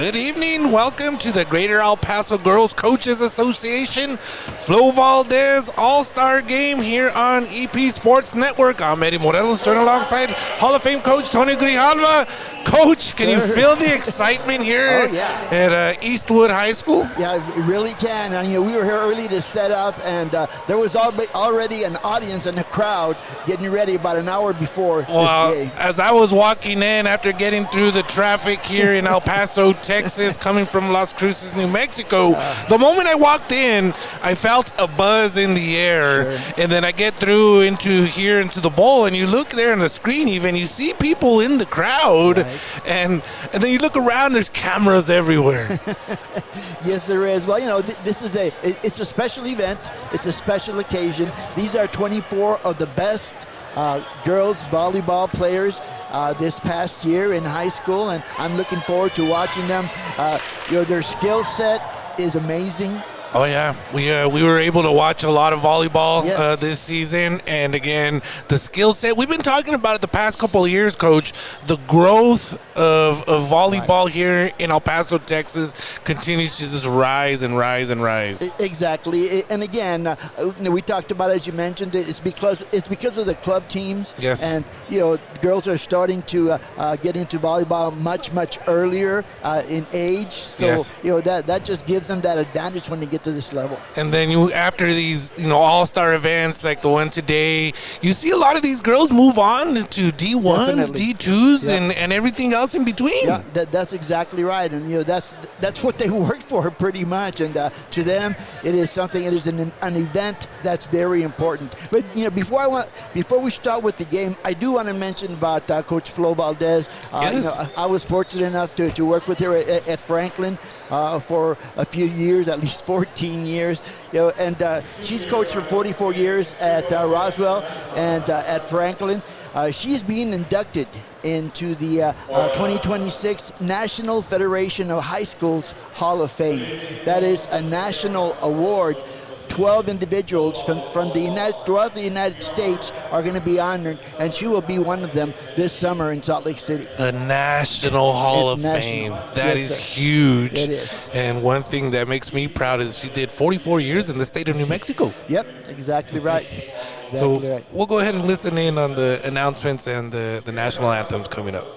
Good evening. Welcome to the Greater El Paso Girls Coaches Association Flo Valdez All-Star Game here on EP Sports Network. I'm Eddie Morelos, joined alongside Hall of Fame coach Tony Grijalva. Coach, can you feel the excitement here at Eastwood High School? Yeah, it really can. And, we were here early to set up, and there was already an audience and a crowd getting ready about an hour before this game. As I was walking in after getting through the traffic here in El Paso, Texas, coming from Las Cruces, New Mexico, the moment I walked in, I felt a buzz in the air. Sure. And then I get through into the bowl, and you look there on the screen even, you see people in the crowd. Right. And then you look around, there's cameras everywhere. Yes, there is. Well, this is it's a special event. It's a special occasion. These are 24 of the best girls volleyball players this past year in high school, and I'm looking forward to watching them. Their skill set is amazing. Oh, yeah. We were able to watch a lot of volleyball this season. And, again, the skill set. We've been talking about it the past couple of years, Coach. The growth of volleyball here in El Paso, Texas continues to just rise and rise and rise. Exactly. And, again, we talked about it, as you mentioned. It's because of the club teams. Yes. And, girls are starting to get into volleyball much, much earlier in age. So, that just gives them that advantage when they get to this level. And then after these all-star events like the one today, you see a lot of these girls move on to D1s, Definitely. D2s, and everything else in between. Yeah, that's exactly right. And that's what they worked for pretty much. And to them, it is an event that's very important. But before we start with the game, I do want to mention about Coach Flo Valdez. Yes. I was fortunate enough to work with her at Franklin for a few years, at least 14 years. And she's coached for 44 years at Roswell and at Franklin. She's being inducted into the 2026 National Federation of High Schools Hall of Fame. That is a national award. 12 individuals throughout the United States are going to be honored, and she will be one of them this summer in Salt Lake City. A National Hall of Fame. That is huge. It is. And one thing that makes me proud is she did 44 years in the state of New Mexico. Yep, exactly right. We'll go ahead and listen in on the announcements and the national anthems coming up.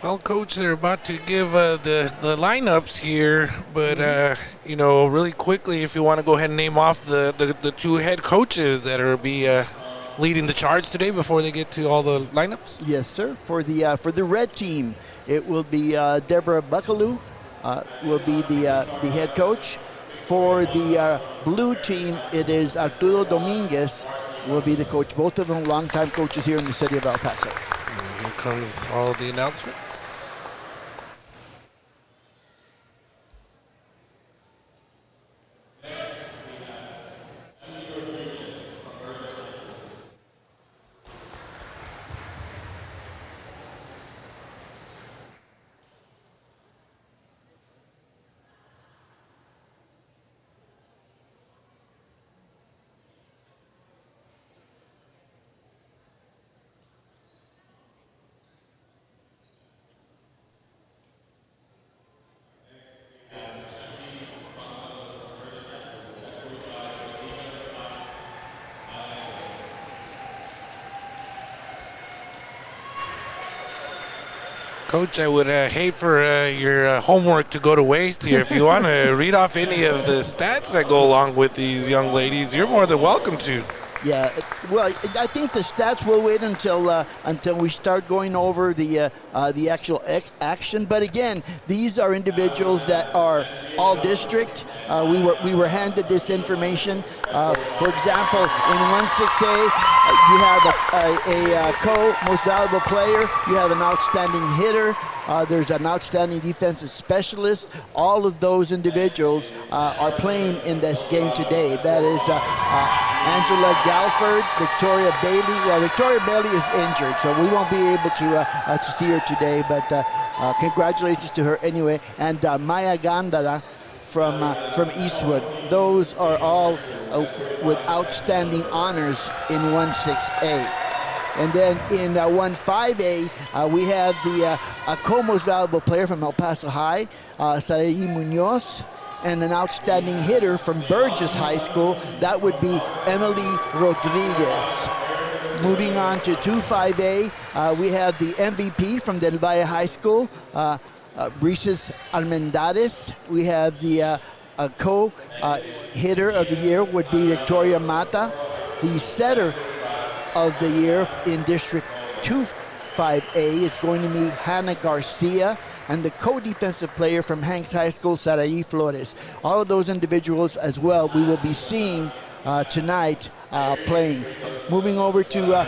Well, Coach, they're about to give the lineups here, but, you know, really quickly, if you want to go ahead and name off the two head coaches that are leading the charge today before they get to all the lineups. Yes, sir. For the red team, it will be Debrah Buckaloo will be the head coach. For the blue team, it is Arturo Dominguez will be the coach. Both of them longtime coaches here in the city of El Paso. Here comes all the announcements. Coach, I would hate for your homework to go to waste here. If you want to read off any of the stats that go along with these young ladies, you're more than welcome to. Yeah, well, I think the stats will wait until we start going over the actual action. But again, these are individuals that are all district. We were handed this information. For example, in 1-6A, you have a co-most valuable player. You have an outstanding hitter. There's an outstanding defensive specialist. All of those individuals are playing in this game today. That is Angela Galford, Victoria Bailey. Well, Victoria Bailey is injured, so we won't be able to see her today, but congratulations to her anyway. And Maya Gandara from Eastwood. Those are all with outstanding honors in 1-6A. And then in 1-5A, we have the co-most valuable player from El Paso High, Sarai Munoz, and an outstanding hitter from Burgess High School. That would be Emily Rodriguez. Moving on to 2-5A, we have the MVP from Del Valle High School, Briseis Armendariz. We have the co-hitter of the year would be Victoria Mata. The setter of the year in District 2-5A is going to be Hannah Garcia, and the co-defensive player from Hanks High School, Sarai Flores. All of those individuals as well we will be seeing tonight playing. Moving over to 2-4A,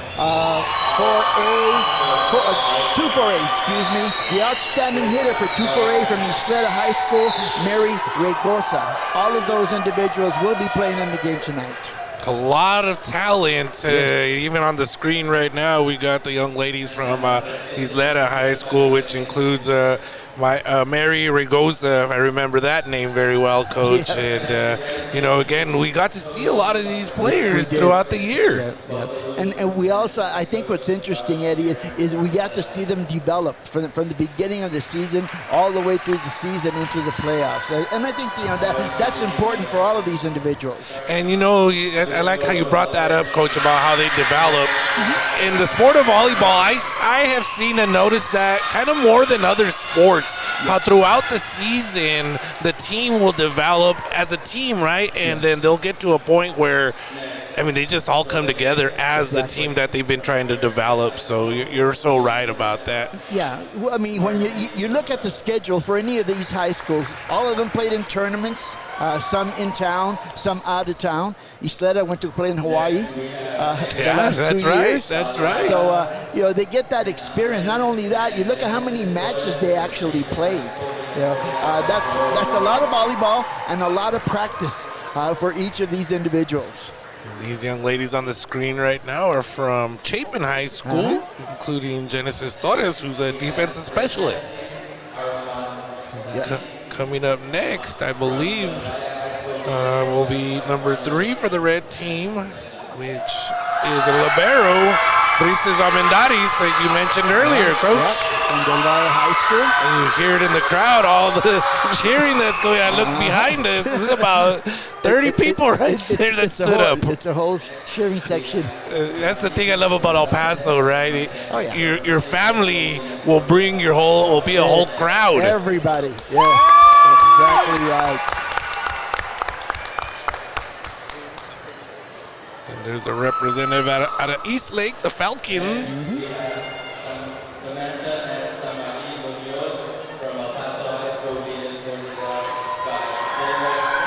excuse me. The outstanding hitter for 2-4A from Estrella High School, Mary Regosa. All of those individuals will be playing in the game tonight. A lot of talent, even on the screen right now. We got the young ladies from Isleta High School, which includes Mary Regosa. I remember that name very well, Coach. And, again, we got to see a lot of these players throughout the year. And we also, I think what's interesting, Eddie, is we got to see them develop from the beginning of the season all the way through the season into the playoffs. And I think that's important for all of these individuals. And, I like how you brought that up, Coach, about how they develop. Mm-hmm. In the sport of volleyball, I have seen and noticed that kind of more than other sports, how throughout the season the team will develop as a team, right? And then they'll get to a point where, they just all come together as the team that they've been trying to develop. So you're so right about that. Yeah. Well, when you look at the schedule for any of these high schools, all of them played in tournaments. Some in town, some out of town. Isleta went to play in Hawaii. That's right. That's right. So they get that experience. Not only that, you look at how many matches they actually played. That's a lot of volleyball and a lot of practice for each of these individuals. These young ladies on the screen right now are from Chapin High School, including Genesis Torres, who's a defensive specialist. Coming up next, I believe, will be number 3 for the red team, which is a libero, Briseis Armendariz, as you mentioned earlier, Coach. From Del Valle High School. And you hear it in the crowd, all the cheering that's going on. Look behind us. There's about 30 people right there that stood up. It's a whole cheering section. That's the thing I love about El Paso, right? Your family will bring will be a whole crowd. Everybody, yes. Exactly right. And there's a representative out of Eastlake, the Falcons. Samantha and Munoz from El Paso High School being escorted out by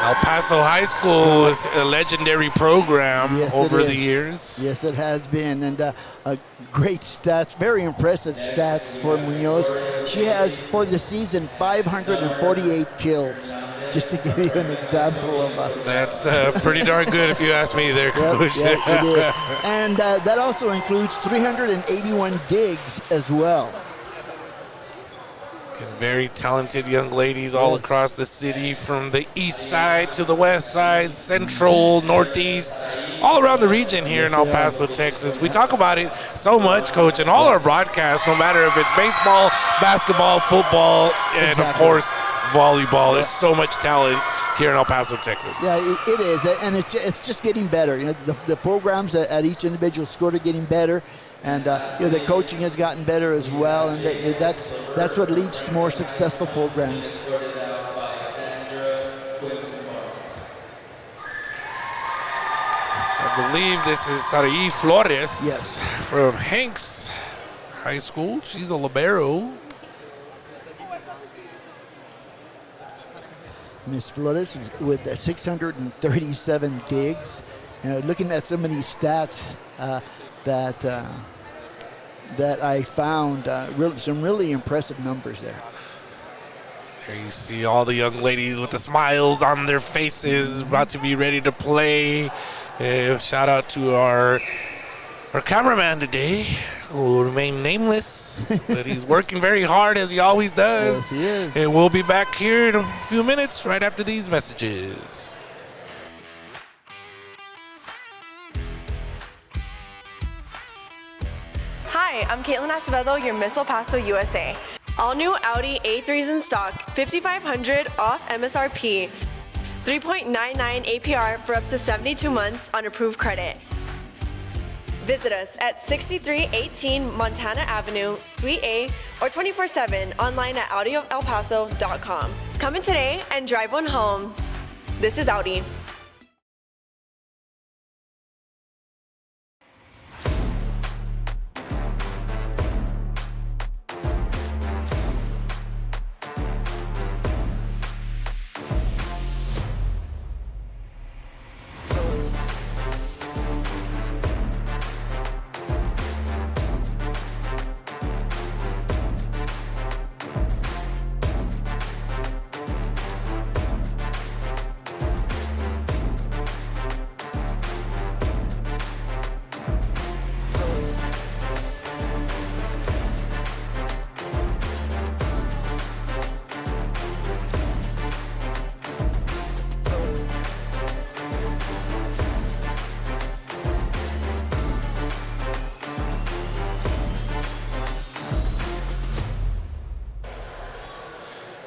El Paso High School is a legendary program over the years. Yes, it has been. And great stats, very impressive stats for Munoz. She has, for the season, 548 kills. Just to give you an example of that's pretty darn good if you ask me there, Coach. Yep, it is. And that also includes 381 digs as well. Very talented young ladies all across the city, from the east side to the west side, central, northeast, all around the region here in El Paso, Texas. We talk about it so much, Coach, in all our broadcasts, no matter if it's baseball, basketball, football, and, of course, volleyball. There's so much talent here in El Paso, Texas. Yeah, it is, and it's just getting better. The programs at each individual school are getting better. And the coaching has gotten better as well, and that's what leads to more successful programs. I believe this is Sarai Flores from Hanks High School. She's a libero. Miss Flores with 637 digs. Looking at some of these stats that I found, some really impressive numbers there. There you see all the young ladies with the smiles on their faces, about to be ready to play. Shout out to our cameraman today, who will remain nameless, but he's working very hard as he always does. Yes, he is. And we'll be back here in a few minutes right after these messages. Hi, I'm Caitlin Acevedo, your Miss El Paso, USA. All new Audi A3s in stock, 5,500 off MSRP, 3.99 APR for up to 72 months on approved credit. Visit us at 6318 Montana Avenue, Suite A, or 24/7 online at AudiOfElPaso.com. Come in today and drive one home. This is Audi.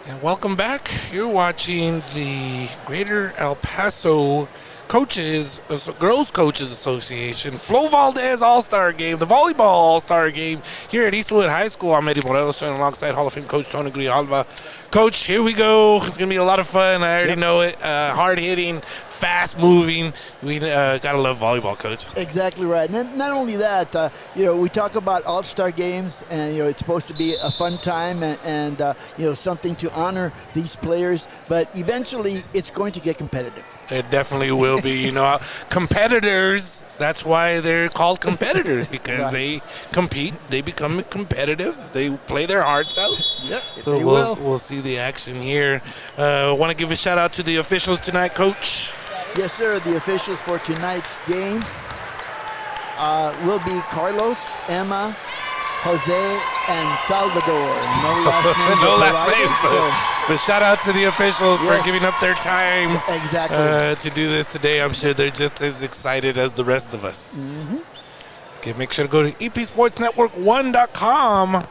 And welcome back. You're watching the Greater El Paso Girls Coaches Association Flo Valdez All-Star Game, the Volleyball All-Star Game here at Eastwood High School. I'm Eddie Morelos, joined alongside Hall of Fame Coach Tony Grijalva. Coach, here we go. It's going to be a lot of fun. I already know it. Hard-hitting, fast-moving. We got to love volleyball, Coach. Exactly right. And not only that, we talk about all-star games, and it's supposed to be a fun time and something to honor these players. But eventually, it's going to get competitive. It definitely will be. Competitors, that's why they're called competitors, because they compete, they become competitive, they play their hearts out. Yep, so we'll see the action here. I want to give a shout out to the officials tonight, Coach. Yes, sir. The officials for tonight's game will be Carlos, Emma, Jose, and Salvador. No last name. But shout out to the officials for giving up their time exactly to do this today. I'm sure they're just as excited as the rest of us. Mm-hmm. Okay, make sure to go to epsportsnetwork1.com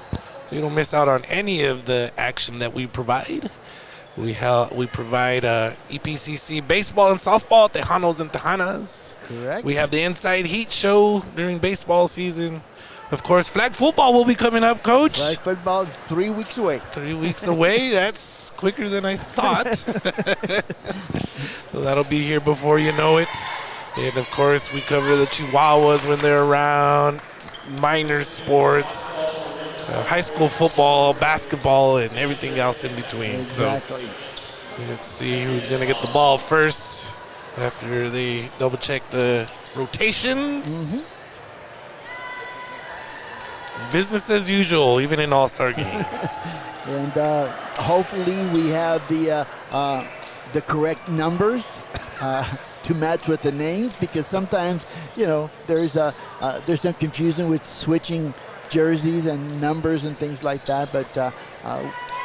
so you don't miss out on any of the action that we provide. We provide EPCC baseball and softball, Tejanos and Tejanas. Correct. We have the Inside Heat show during baseball season. Of course, flag football will be coming up, Coach. Flag football is 3 weeks away. 3 weeks away. That's quicker than I thought. So that'll be here before you know it. And, of course, we cover the Chihuahuas when they're around, minor sports, high school football, basketball, and everything else in between. Exactly. So let's see who's going to get the ball first after they double-check the rotations. Mm-hmm. Business as usual, even in all-star games. And hopefully we have the correct numbers to match with the names, because sometimes there's some confusion with switching jerseys and numbers and things like that. But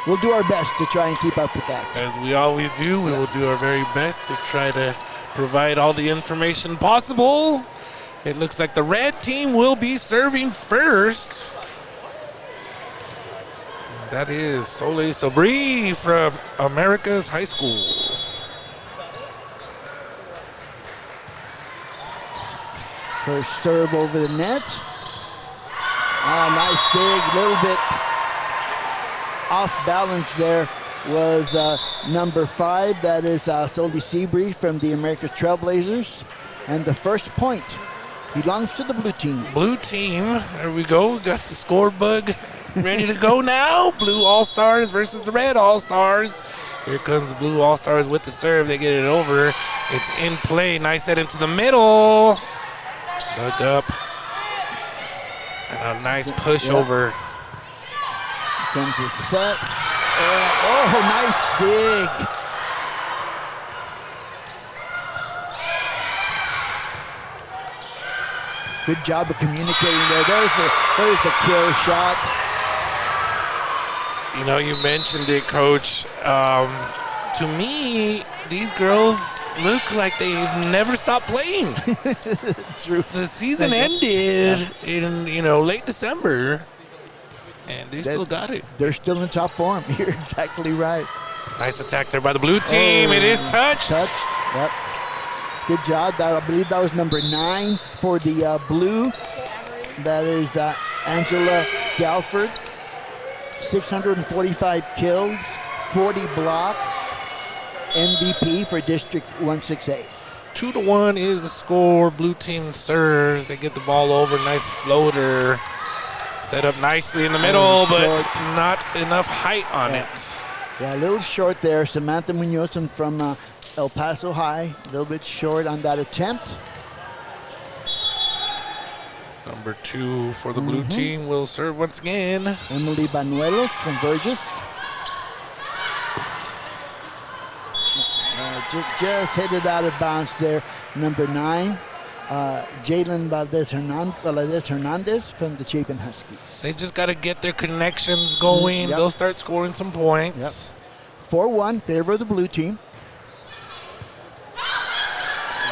we'll do our best to try and keep up with that. As we always do, we will do our very best to try to provide all the information possible. It looks like the red team will be serving first. That is Sebree from America's High School. First serve over the net. Nice dig, a little bit off balance there was number 5. That is Sebree from the America's Trailblazers. And the first point belongs to the blue team. Blue team, there we go. Got the score bug ready to go now. Blue All-Stars versus the red All-Stars. Here comes Blue All-Stars with the serve. They get it over. It's in play. Nice set into the middle. Dug up. And a nice push over. Comes a set. Nice dig. Good job of communicating there. There's a kill shot. You mentioned it, Coach. To me, these girls look like they've never stopped playing. True. The season ended in, late December, and they still got it. They're still in top form. You're exactly right. Nice attack there by the blue team. It is touched. Yep. Good job. I believe that was number 9 for the blue. That is Angela Galford. 645 kills, 40 blocks, MVP for District 168. 2-1 is the score. Blue team serves. They get the ball over. Nice floater. Set up nicely in the middle, but not enough height on it. Yeah, a little short there. Samantha Munoz from El Paso High. A little bit short on that attempt. Number 2 for the blue team will serve once again. Emily Banuelos from Burgess. Just hit it out of bounds there. Number 9, Jalynn Valadez Hernandez from the Chapin Huskies. They just got to get their connections going. They'll start scoring some points. 4-1, favor of the blue team.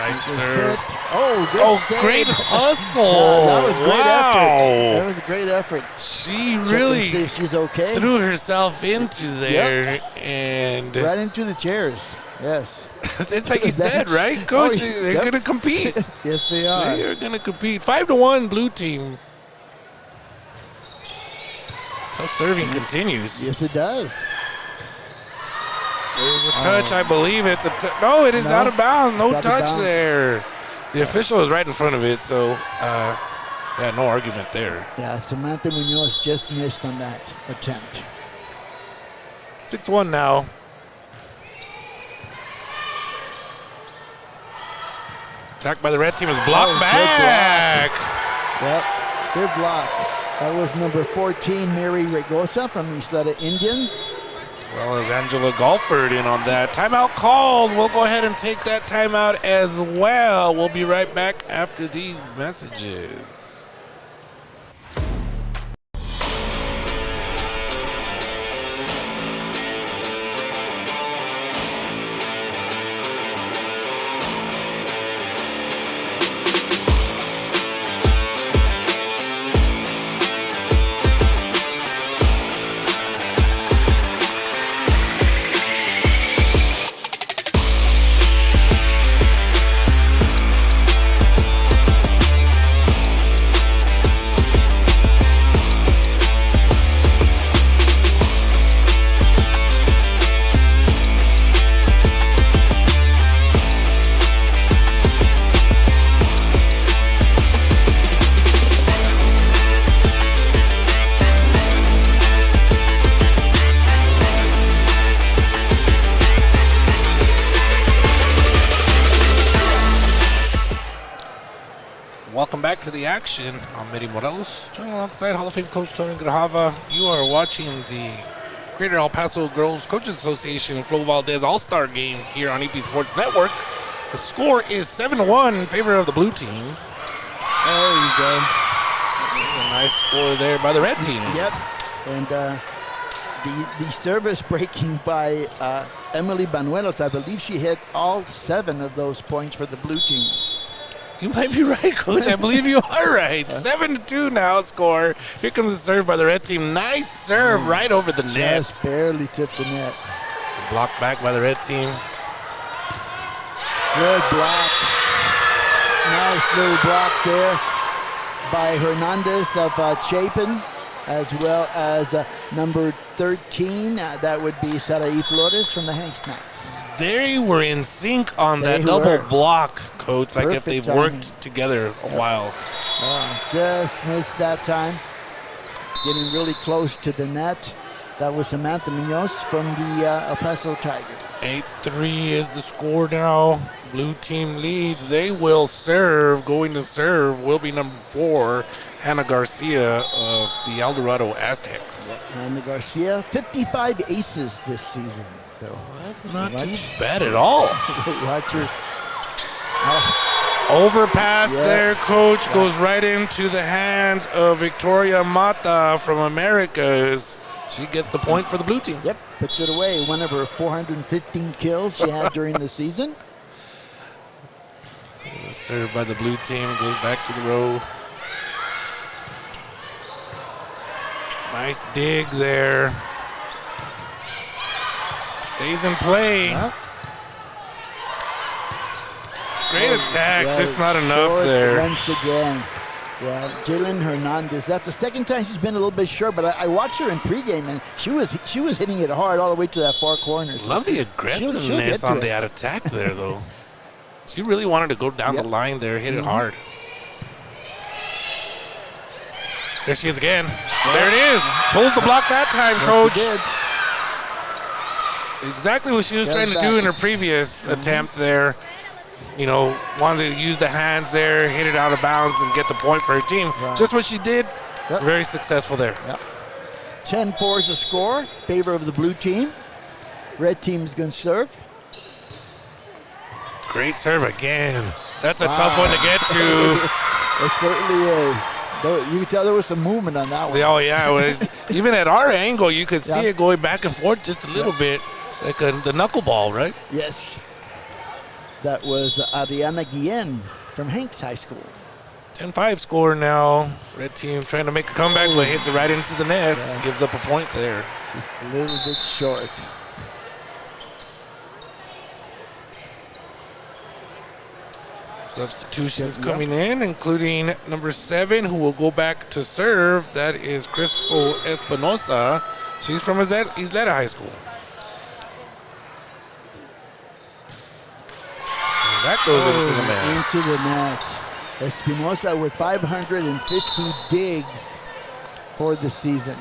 Nice serve. Oh, good Oh, save. great hustle. Yeah, that was great effort. That Wow. was a great effort. She Check and really see if she's okay. threw herself into there. And Right into the chairs. Yes. it's like you said, right, Coach? Oh, They're yep. going to compete. Yes, they are. They are going to compete. 5-1 blue team. Tough serving continues. Yes, it does. There's a touch, I believe it's a no, it is No, out of bounds. No it's out of touch bounds. there. The official is right in front of it, so yeah, no argument there. Yeah, Samantha Munoz just missed on that attempt. 6-1 now. Attack by the red team is blocked Oh, good back. Yep, good block. That was number 14, Mary Regosa from Eastwood Indians. Well, as Angela Golford in on that. Timeout called. We'll go ahead and take that timeout as well. We'll be right back after these messages. Welcome back to the action. I'm Eddie Morelos, joined alongside Hall of Fame coach Tony Grajava. You are watching the Greater El Paso Girls Coaches Association Flo Valdez All-Star Game here on EP Sports Network. The score is 7-1 in favor of the blue team. There you go. A nice score there by the red team. Yep. And the service breaking by Emily Banuelos, I believe she hit all 7 of those points for the blue team. You might be right, Coach. I believe you are right. 7-2 now score. Here comes the serve by the red team. Nice serve right over the net. Just barely tipped the net. Blocked back by the red team. Good block. Nice little block there by Hernandez of Chapin, as well as number 13. That would be Sarai Flores from the Hanks Knights. They were in sync on They that double were. block, Coach, like if Perfect they've timing. worked together a while. Just missed that time. Getting really close to the net. That was Samantha Munoz from the El Paso Tigers. 8-3 is the score now. Blue team leads. They will serve. Going to serve will be number 4, Hannah Garcia of the El Dorado Aztecs. And Garcia, 55 aces this season. So That's not too watch- bad at all. watch her. Overpass Yeah. there, Coach, goes right into the hands of Victoria Mata from Americas. She gets the point for the blue team. Yep, puts it away. One of her 415 kills she had during the season. Served by the blue team, goes back to the row. Nice dig there. Stays in play. Yep. Great attack, Yeah, just not enough short there. Once again. Yeah, Jalynn Hernandez. That's the second time she's been a little bit short, but I watched her in pregame, and she was hitting it hard all the way to that far corner. So Love the she'll aggressiveness get to on it. that attack there, though. She really wanted to go down Yep. the line there, hit it hard. There she is again. There it is. Pulls the block that time, Yes, Coach. she did. Exactly what she was Goes trying to back. do in her previous attempt there. You know, wanted to use the hands there, hit it out of bounds, and get the point for her team. Right. Just what she did. Yep. Very successful there. Yep. 10-4 is the score. Favor of the blue team. Red team is going to serve. Great serve again. That's a tough one to get to. It certainly is. You can tell there was some movement on that one. Oh, yeah. It was, even at our angle, you could see Yeah. it going back and forth just a little bit, like the knuckleball, right? Yes. That was Ariana Guillen from Hanks High School. 10-5 score now. Red team trying to make a comeback, but hits it right into the nets. Yeah. Gives up a point there. Just a little bit short. Substitutions coming in, including number 7, who will go back to serve. That is Crispo Espinosa. She's from Isleta High School. And that goes into the net. Into the net. Espinosa with 550 digs for the season.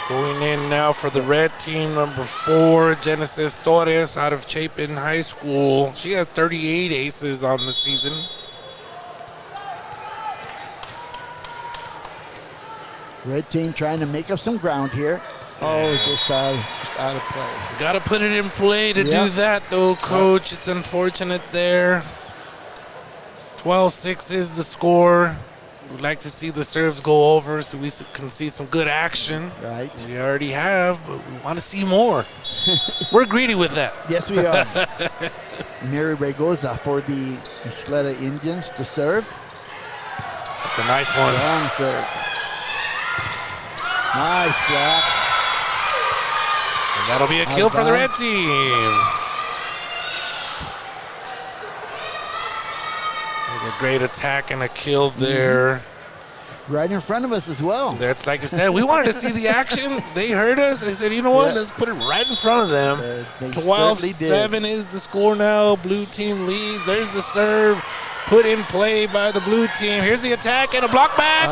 Going in now for the red team, number 4, Genesis Torres out of Chapin High School. She has 38 aces on the season. Red team trying to make up some ground here. Oh, just out of play. Got to put it in play to do that, though, Coach. It's unfortunate there. 12-6 is the score. We'd like to see the serves go over so we can see some good action. Right. We already have, but we want to see more. We're greedy with that. Yes, we are. Mary Regoza for the Isleta Indians to serve. That's a nice one. Long serve. Nice block. And that'll be a kill for the red team. A great attack and a kill there. Right in front of us as well. That's like I said, we wanted to see the action. They heard us. They said, you know what, let's put it right in front of them. 12-7 is the score now. Blue team leads. There's the serve. Put in play by the blue team. Here's the attack and a block back.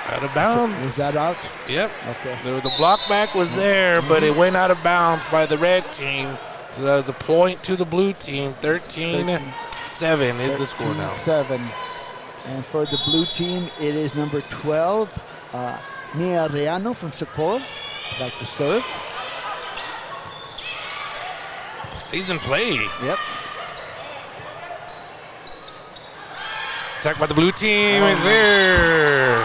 Out of bounds. Was that out? Yep. Okay. The block back was there, but it went out of bounds by the red team. So that is a point to the blue team. 13-7 is the score now. 7. And for the blue team, it is number 12, Mia Reano from Socorro. Back to serve. Stays in play. Yep. Attack by the blue team is there.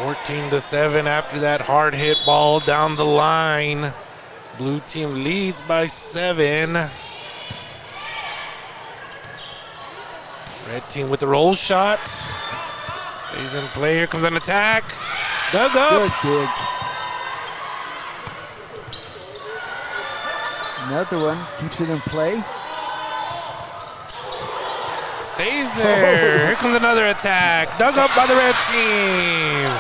14-7 after that hard hit ball down the line. Blue team leads by 7. Red team with the roll shot. Stays in play. Here comes an attack. Dug up. Good dig. Another one. Keeps it in play. Stays there. Here comes another attack. Dug up by the red team.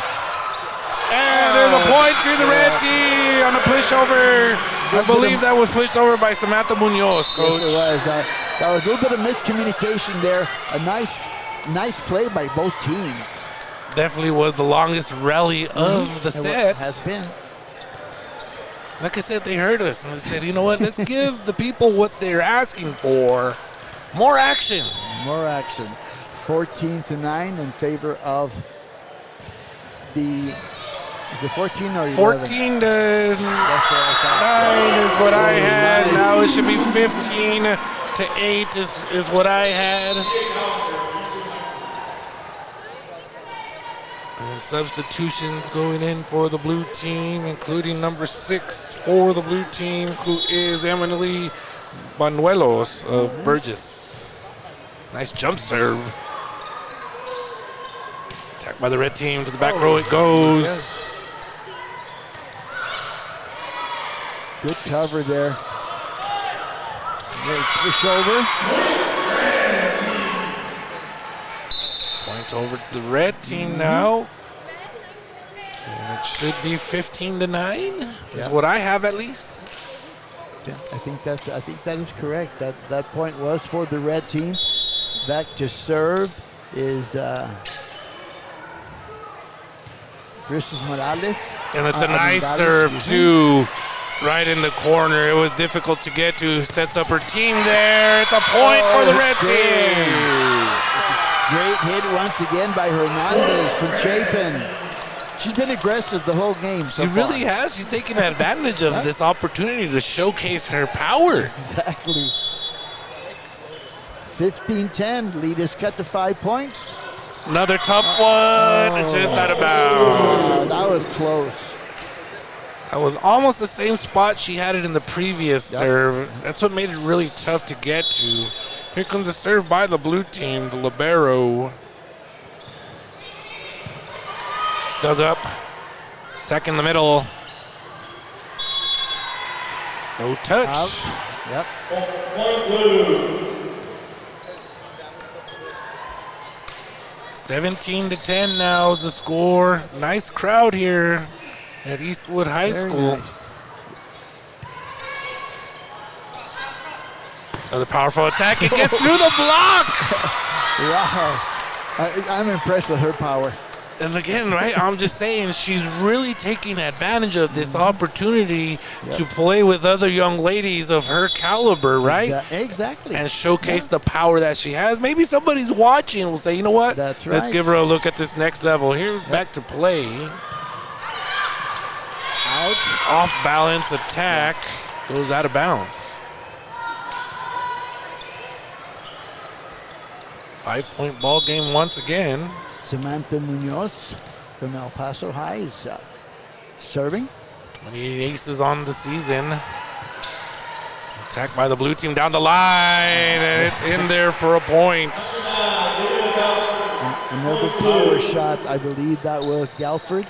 And there's a point to the red team on a pushover. I believe that was pushed over by Samantha Munoz, Coach. Yes, it was. That was a little bit of miscommunication there. A nice play by both teams. Definitely was the longest rally of the set. Has been. Like I said, they heard us and they said, you know what, let's give the people what they're asking for. More action. More action. 14-9 in favor of the... Is it 14 or 11? 14-9 is what I had. Nice. Now it should be 15-8 is what I had. And substitutions going in for the blue team, including number 6 for the blue team, who is Emily Banuelos of Burgess. Nice jump serve. Attack by the red team to the back row it goes. Yes. Good cover there. Great push over. Point over to the red team now. And it should be 15-9 is what I have at least. Yeah, I think that is correct. That point was for the red team. Back to serve is Briseis Morales. And it's a nice serve too. Right in the corner. It was difficult to get to. Sets up her team there. It's a point for the red team. Great hit once again by Hernandez from Chapin. She's been aggressive the whole game so She far. really has. She's taken advantage of this opportunity to showcase her power. Exactly. 15-10. Lead is cut to 5 points. Another tough one, just out of bounds. That was close. That was almost the same spot she had it in the previous serve. That's what made it really tough to get to. Here comes a serve by the blue team, the libero. Dug up, attack in the middle. No touch. Out. Yep. Point blue. 17-10 now the score. Nice crowd here at Eastwood High School. Nice. Another powerful attack. It gets through the block. Wow. I'm impressed with her power. And again, right, I'm just saying she's really taking advantage of this opportunity to play with other young ladies of her caliber, right? Exactly. And showcase the power that she has. Maybe somebody's watching and will say, you know what? That's Let's right. give her a look at this next level. Here, back to play. Out. Off balance attack goes out of bounds. 5-point ball game once again. Samantha Munoz from El Paso High is serving. 28 aces on the season. Attacked by the blue team down the line, and it's in there for a point. Another power shot. I believe that was Galford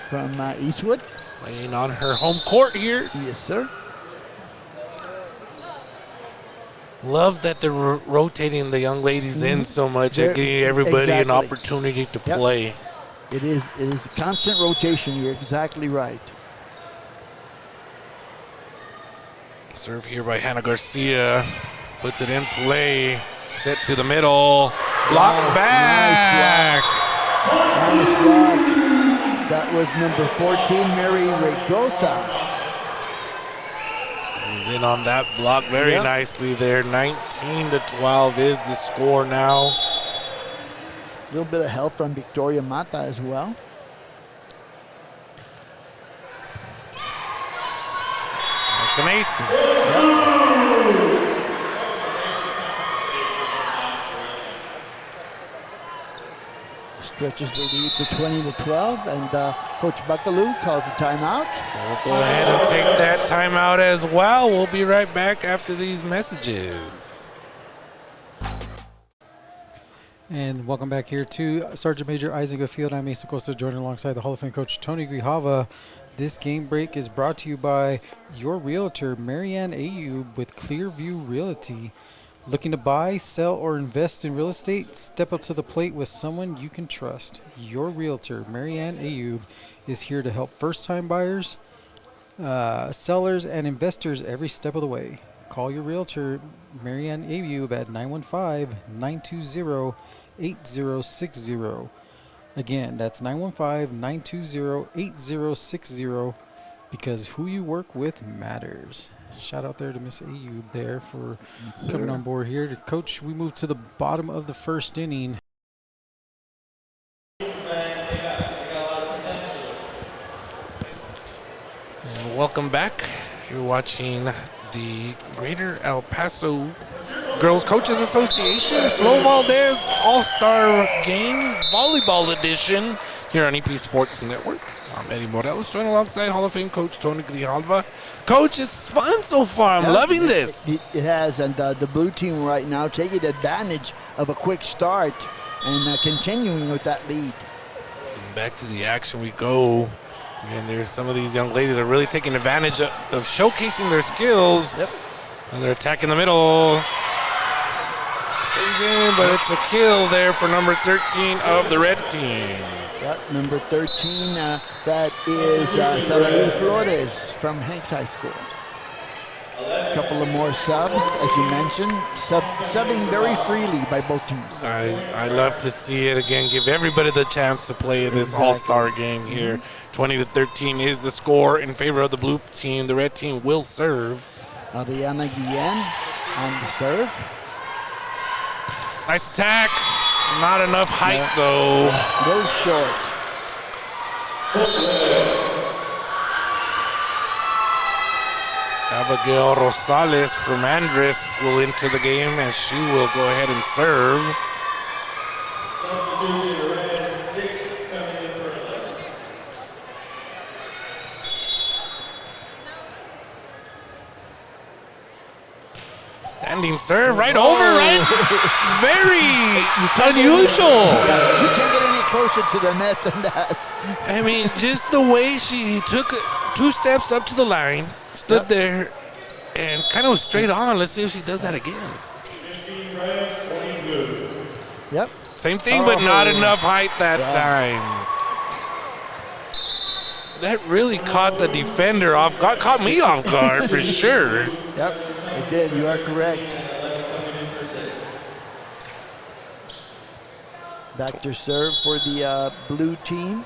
from Eastwood. Playing on her home court here. Yes, sir. Love that they're rotating the young ladies in so much and They're- getting everybody an exactly. opportunity to play. It is a constant rotation. You're exactly right. Serve here by Hannah Garcia. Puts it in play. Set to the middle. Block Wow, back. Nice block. That was number 14, Mary Regosa. He's in on that block very nicely there. 19-12 is the score now. A little bit of help from Victoria Mata as well. That's an ace. Stretches the lead to 20-12, and Coach Buckaloo calls a timeout. We'll go ahead and take that timeout as well. We'll be right back after these messages. And welcome back here to Sergeant Major Isaac Field. I'm Asa Costa, joining alongside the Hall of Fame coach Tony Grijalva. This game break is brought to you by your realtor, Marianne Ayub with Clearview Realty. Looking to buy, sell, or invest in real estate? Step up to the plate with someone you can trust. Your realtor, Marianne Ayub, is here to help first-time buyers, sellers, and investors every step of the way. Call your realtor, Marianne Ayub, at 915-920-8060. Again, that's 915-920-8060, because who you work with matters. Shout out there to Miss Ayub there for coming on board here. Coach, we move to the bottom of the first inning. And welcome back. You're watching the Greater El Paso Girls Coaches Association Flo Valdez All-Star Game Volleyball Edition here on EP Sports Network. I'm Eddie Morales, joined alongside Hall of Fame coach Tony Grijalva. Coach, it's fun so far. I'm loving this. It has, and the blue team right now taking advantage of a quick start and continuing with that lead. Back to the action we go. And there's some of these young ladies are really taking advantage of showcasing their skills. Yep. And they're attacking the middle. Stays in, but it's a kill there for number 13 of the red team. Yep, number 13, that is Sarai Flores from Hanks High School. A couple of more subs, as you mentioned, subbing very freely by both teams. I love to see it again. Give everybody the chance to play in this all-star game here. 20-13 is the score in favor of the blue team. The red team will serve. Ariana Guillen on the serve. Nice attack. Not enough height, though. A little short. Abigail Rosales from Andress will enter the game, and she will go ahead and serve. Substitution red, 6 coming in for 11. Standing serve right over, right? Very unusual. Yeah, you can't get any closer to the net than that. I mean, just the way she took 2 steps up to the line, stood there, and kind of was straight on. Let's see if she does that again. 15 red, 20 blue. Yep. Same thing, but not enough height that time. That really caught the defender off guard, caught me off guard for sure. Yep, it did. You are correct. Back to serve for the blue team.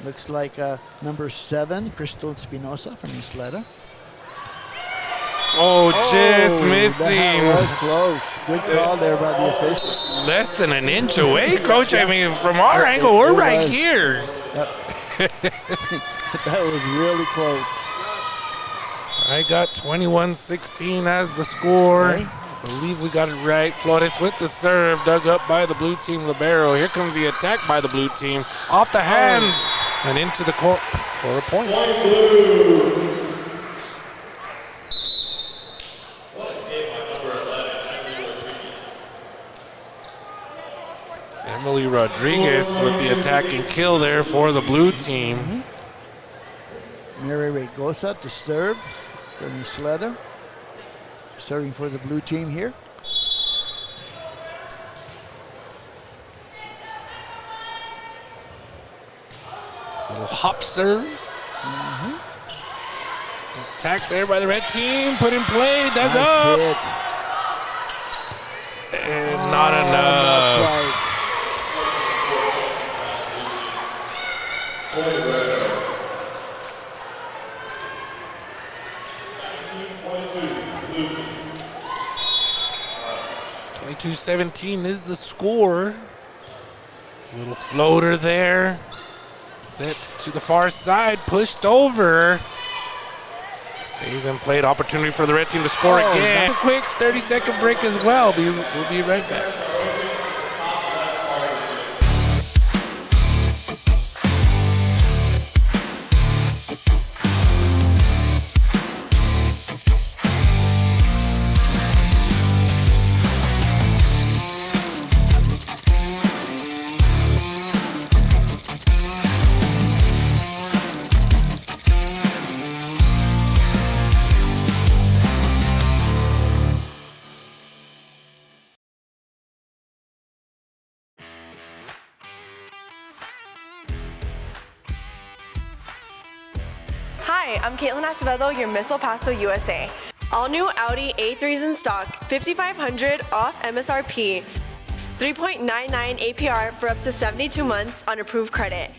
Looks like number 7, Crystal Espinosa from Isleta. Oh, just missing. That was close. Good call there by the official. Less than an inch away, Coach. I mean, from our angle, we're right here. Yep. That was really close. I got 21-16 as the score. Okay. I believe we got it right. Flores with the serve, dug up by the blue team libero. Here comes the attack by the blue team. Off the hands and into the court for a point. Emily Rodriguez with the attacking kill there for the blue team. Mary Regosa to serve from Isleta. Serving for the blue team here. Little hop serve. Attack there by the red team. Put in play. Dug up. Hit. And not enough. Not quite. Blue team. 22-17 is the score. Little floater there. Set to the far side, pushed over. Stays in play. Opportunity for the red team to score again. A quick 30-second break as well. We'll be right back. Hi, I'm Caitlin Acevedo, your Miss El Paso, USA. All new Audi A3s in stock, $5,500 off MSRP, 3.99 APR for up to 72 months on approved credit.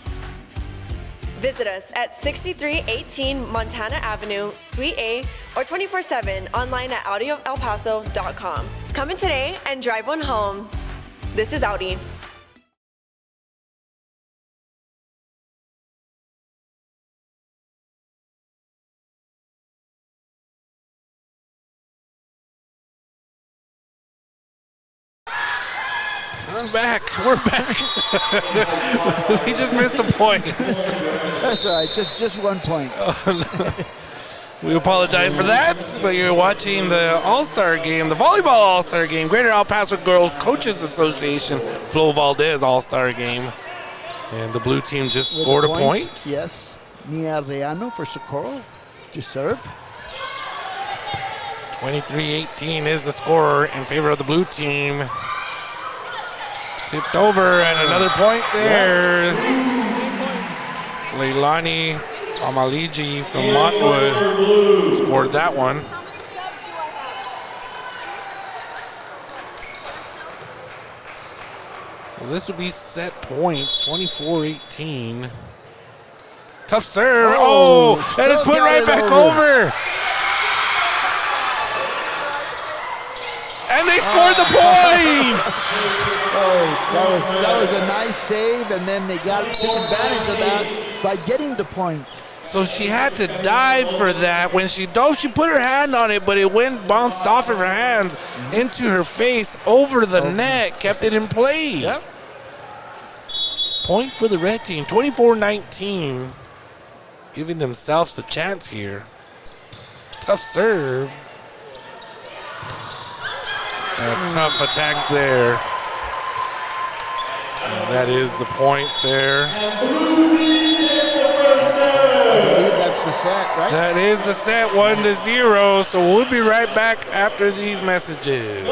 Visit us at 6318 Montana Avenue, Suite A, or 24/7 online at AudiOfElPaso.com. Come in today and drive one home. This is Audi. I'm back. We're back. We just missed the point. That's all right. Just 1 point. We apologize for that, but you're watching the All-Star game, the Volleyball All-Star game, Greater El Paso Girls Coaches Association Flo Valdez All-Star game. And the blue team just scored a point. Yes. Nia Reano for Socorro to serve. 23-18 is the score in favor of the blue team. Tipped over and another point there. Leilani Amaliji from Montwood scored that one. So this would be set point, 24-18. Tough serve. Oh, that is put right back over. And they scored the points. Oh, that was a nice save, and then they took advantage of that by getting the point. So she had to dive for that. When she dove, she put her hand on it, but it bounced off of her hands into her face, over the net, kept it in play. Yep. Point for the red team, 24-19. Giving themselves the chance here. Tough serve. A tough attack there. And that is the point there. I believe that's the set, right? That is the set, 1-0. So we'll be right back after these messages.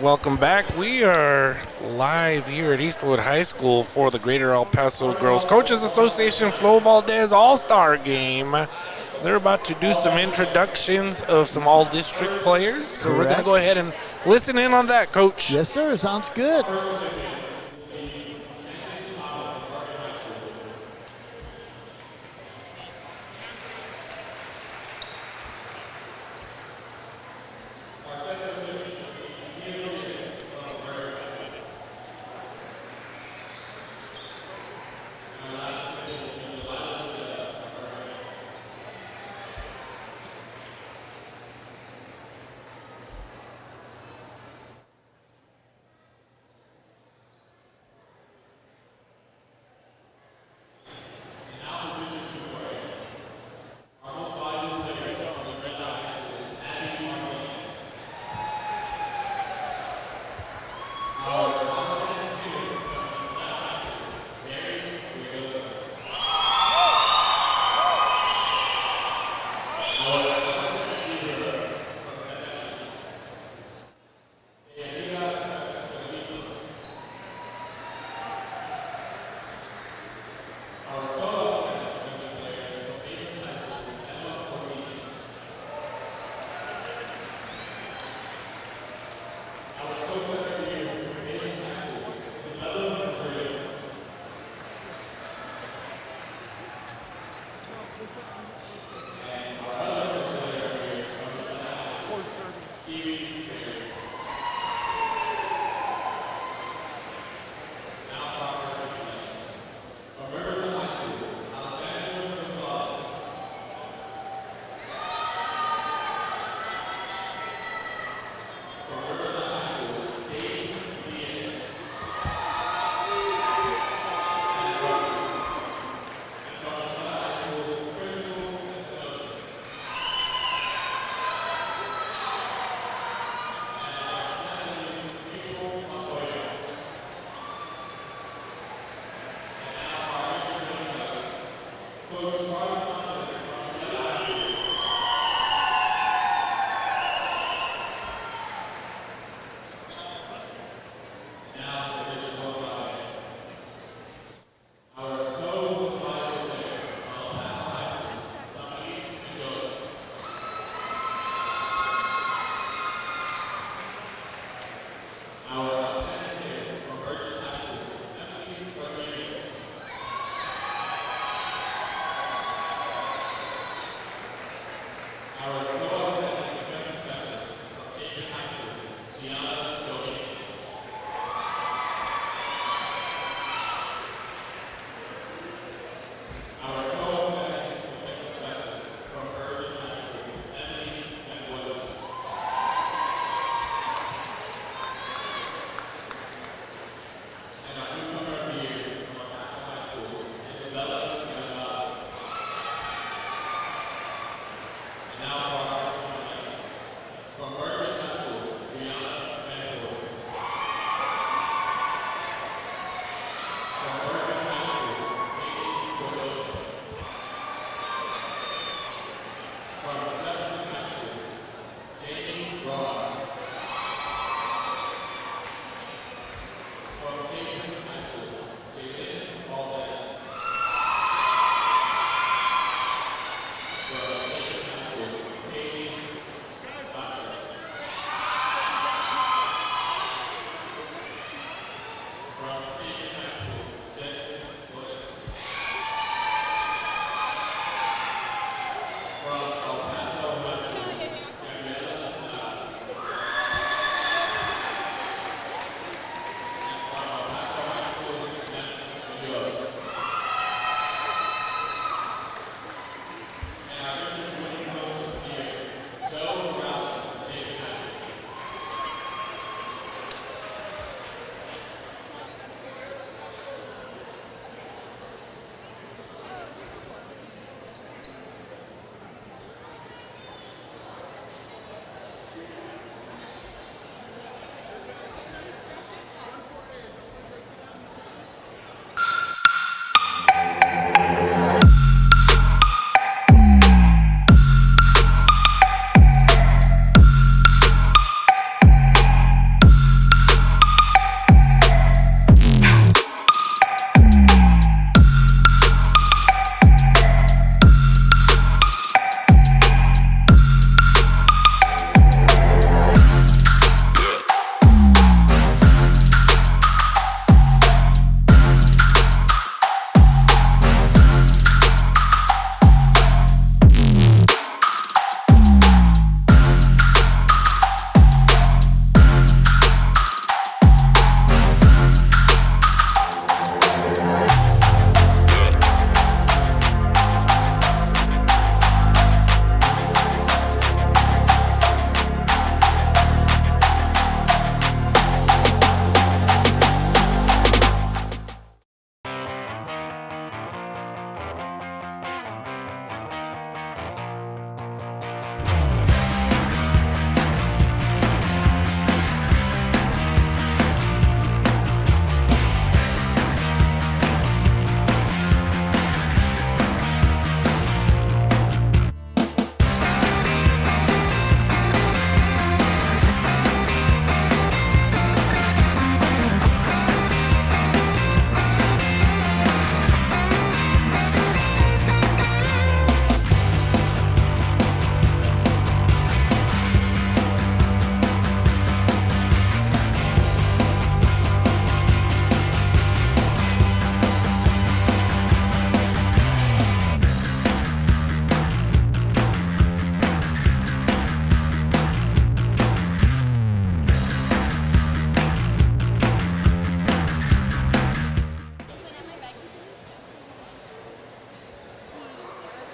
Welcome back. We are live here at Eastwood High School for the Greater El Paso Girls Coaches Association Flo Valdez All-Star Game. They're about to do some introductions of some all-district players. So we're going to go ahead and listen in on that, Coach. Yes, sir. Sounds good.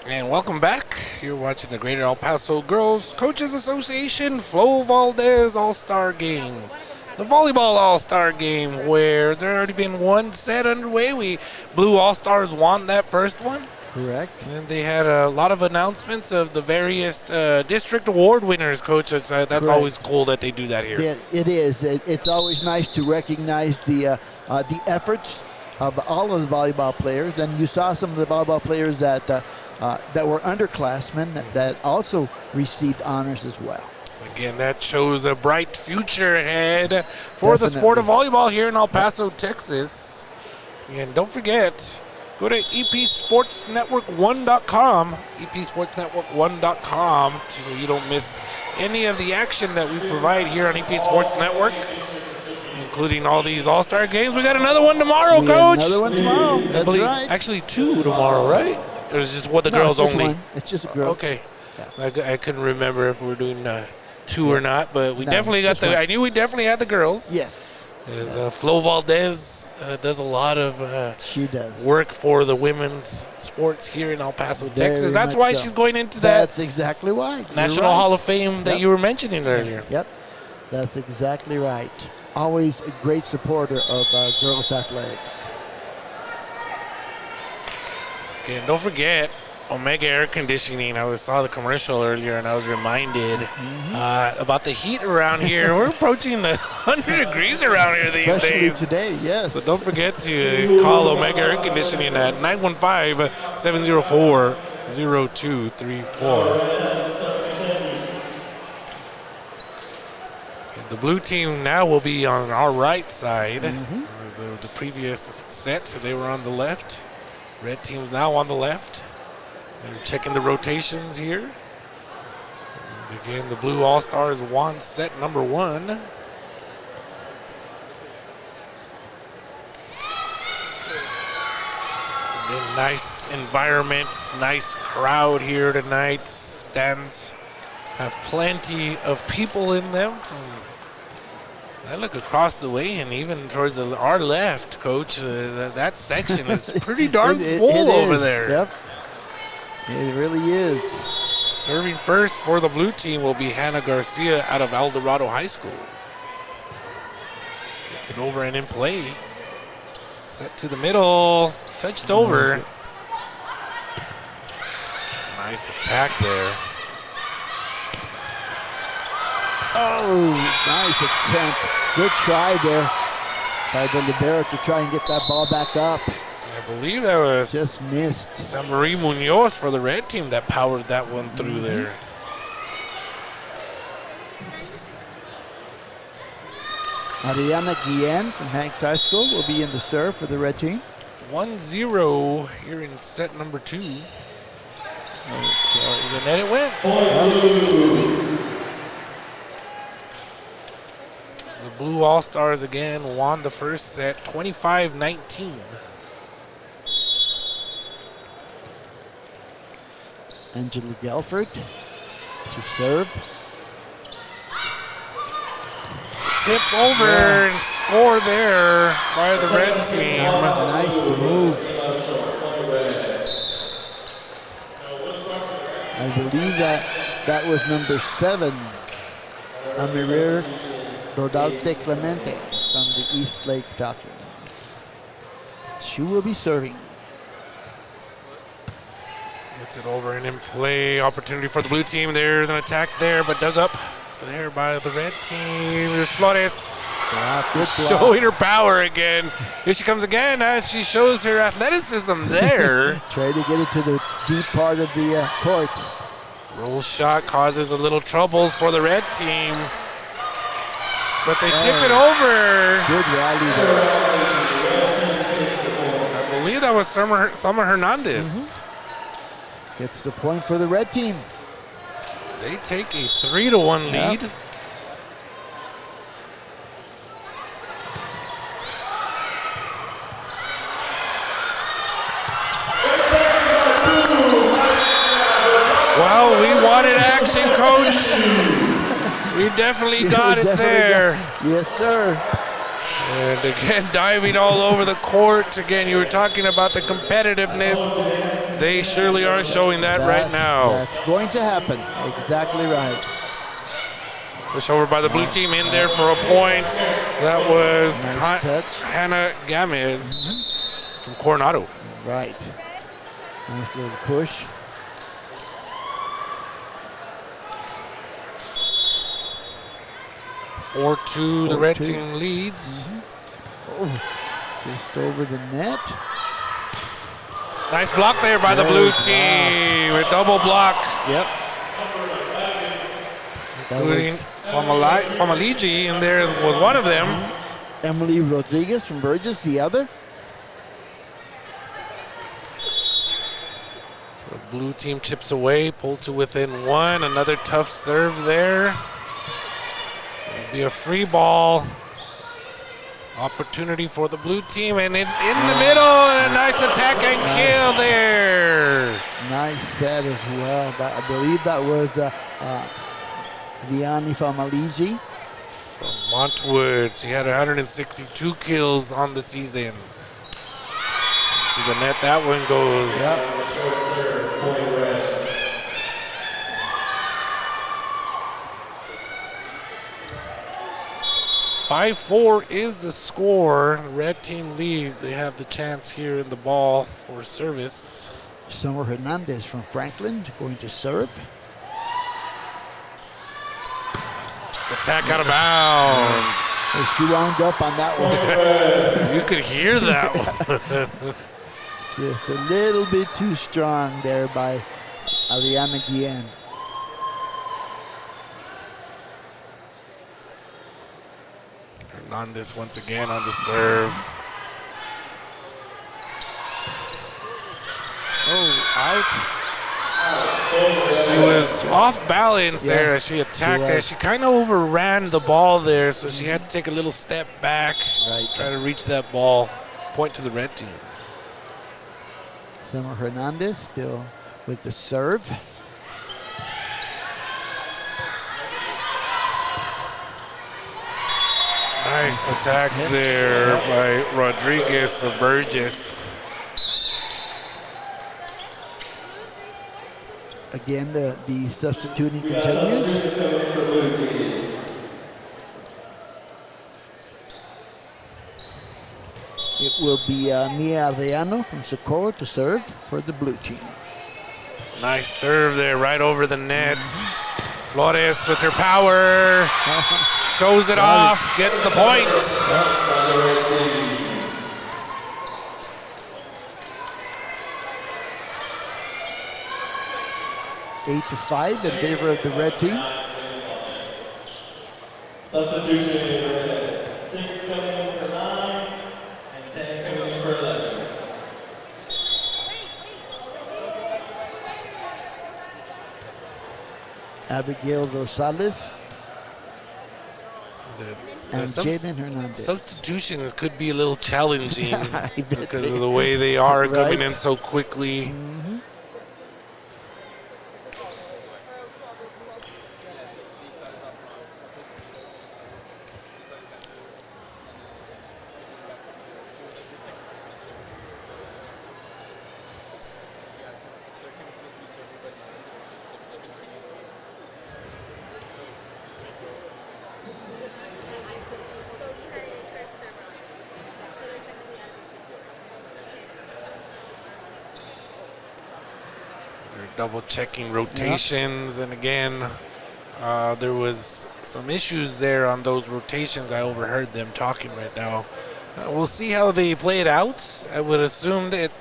And welcome back. You're watching the Greater El Paso Girls Coaches Association Flo Valdez All-Star Game. The Volleyball All-Star Game, where there already been one set underway. We Blue All-Stars won that first one. Correct. And they had a lot of announcements of the various district award winners, Coach. That's always cool that they do that here. Yeah, it is. It's always nice to recognize the efforts of all of the volleyball players. And you saw some of the volleyball players that were underclassmen that also received honors as well. Again, that shows a bright future ahead for the sport of volleyball here in El Paso, Texas. And don't forget, go to epsportsnetwork1.com, epsportsnetwork1.com, so you don't miss any of the action that we provide here on EP Sports Network, including all these all-star games. We got another one tomorrow, Coach. Another one tomorrow. That's right. Actually, 2 tomorrow, right? Or is just what the girls it's just only? one. It's just the girls. Okay. Yeah. I couldn't remember if we were doing 2 or not, but we definitely got the. I knew we definitely had the girls. Yes. Flo Valdez does a lot of she does work for the women's sports here in El Paso, Texas. Very That's much why so. she's going into that That's exactly why. National Hall of Fame that you were mentioning earlier. Yep. That's exactly right. Always a great supporter of girls athletics. Okay, and don't forget Omega Air Conditioning. I saw the commercial earlier, and I was reminded about the heat around here. We're approaching the 100 degrees around here these Especially days. today, yes. So don't forget to call Omega Air Conditioning at 915-704-0234. And the blue team now will be on our right side. The previous set, so they were on the left. Red team's now on the left. They're checking the rotations here. And again, the Blue All-Stars won set number 1. And then nice environment, nice crowd here tonight. Stands have plenty of people in them. I look across the way, and even towards our left, Coach, that section is pretty darn full over there. Yep. It really is. Serving first for the blue team will be Hannah Garcia out of El Dorado High School. Gets it over and in play. Set to the middle, touched over. Nice attack there. Oh, nice attempt. Good try there by the libero to try and get that ball back up. I believe that was just missed. Samaire Munoz for the red team that powered that one through there. Ariana Guillen from Hanks High School will be in the serve for the red team. 1-0 here in set number 2. Oh, sorry. To the net it went. The Blue All-Stars again won the first set 25-19. Angela Gelford to serve. Tip over and score there by the red team. Nice move. I believe that was number 7, Amerir Rodarte Clemente from the Eastlake Falcons. She will be serving. Gets it over and in play. Opportunity for the blue team. There's an attack there, but dug up there by the red team. There's Flores. Good showing her power again. Here she comes again as she shows her athleticism there. Try to get it to the deep part of the court. Roll shot causes a little troubles for the red team. But they tip it over. Good rally there. I believe that was Summer Hernandez. Gets the point for the red team. They take a 3-1 lead. Well, we wanted action, Coach. We definitely got it there. Yes, sir. And again, diving all over the court. Again, you were talking about the competitiveness they surely are showing that right now. That's going to happen. Exactly right. Push over by the blue team in there for a point. That was Nice touch. Hannah Gamez from Coronado. Right. Nice little push. Four two, the red 4-2. team leads. Oh, just over the net. Nice block there by the blue team. A double block, Yep. That including was Famaligi, and there was one of them. Emily Rodriguez from Burgess, the other. The blue team chips away, pulled to within one. Another tough serve there. It'll be a free ball. Opportunity for the blue team, and in the middle, and a nice attack and kill there. Nice set as well. I believe that was Liani Famaligi. From Montwood, she had 162 kills on the season. To the net, that one goes. Short serve, point red. 5-4 is the score. Red team leads. They have the chance here in the ball for service. Summer Hernandez from Franklin going to serve. Attack out of bounds. Oh, she wound up on that one. You could hear that one. Just a little bit too strong there by Ariana Guillen. Hernandez once again on the serve. Oh, out. She was off balance there as she attacked that. She kind of overran the ball there, so she had to take a little step back, try to reach that ball. Point to the red team. Summer Hernandez still with the serve. Nice attack there by Rodriguez of Burgess. Again, the substituting continues. It will be Mia Ariano from Socorro to serve for the blue team. Nice serve there, right over the net. Flores with her power, shows it off, gets the point. 8-5 in favor of the red team. Substitution in red. 6 coming in for 9 and 10 coming in for 11. Abigail Rosales and Jalynn Hernandez. Substitutions could be a little challenging I bet because of the way they are coming in Right. so quickly. Double checking rotations, and again, there was some issues there on those rotations. I overheard them talking right now. We'll see how they play it out. I would assume that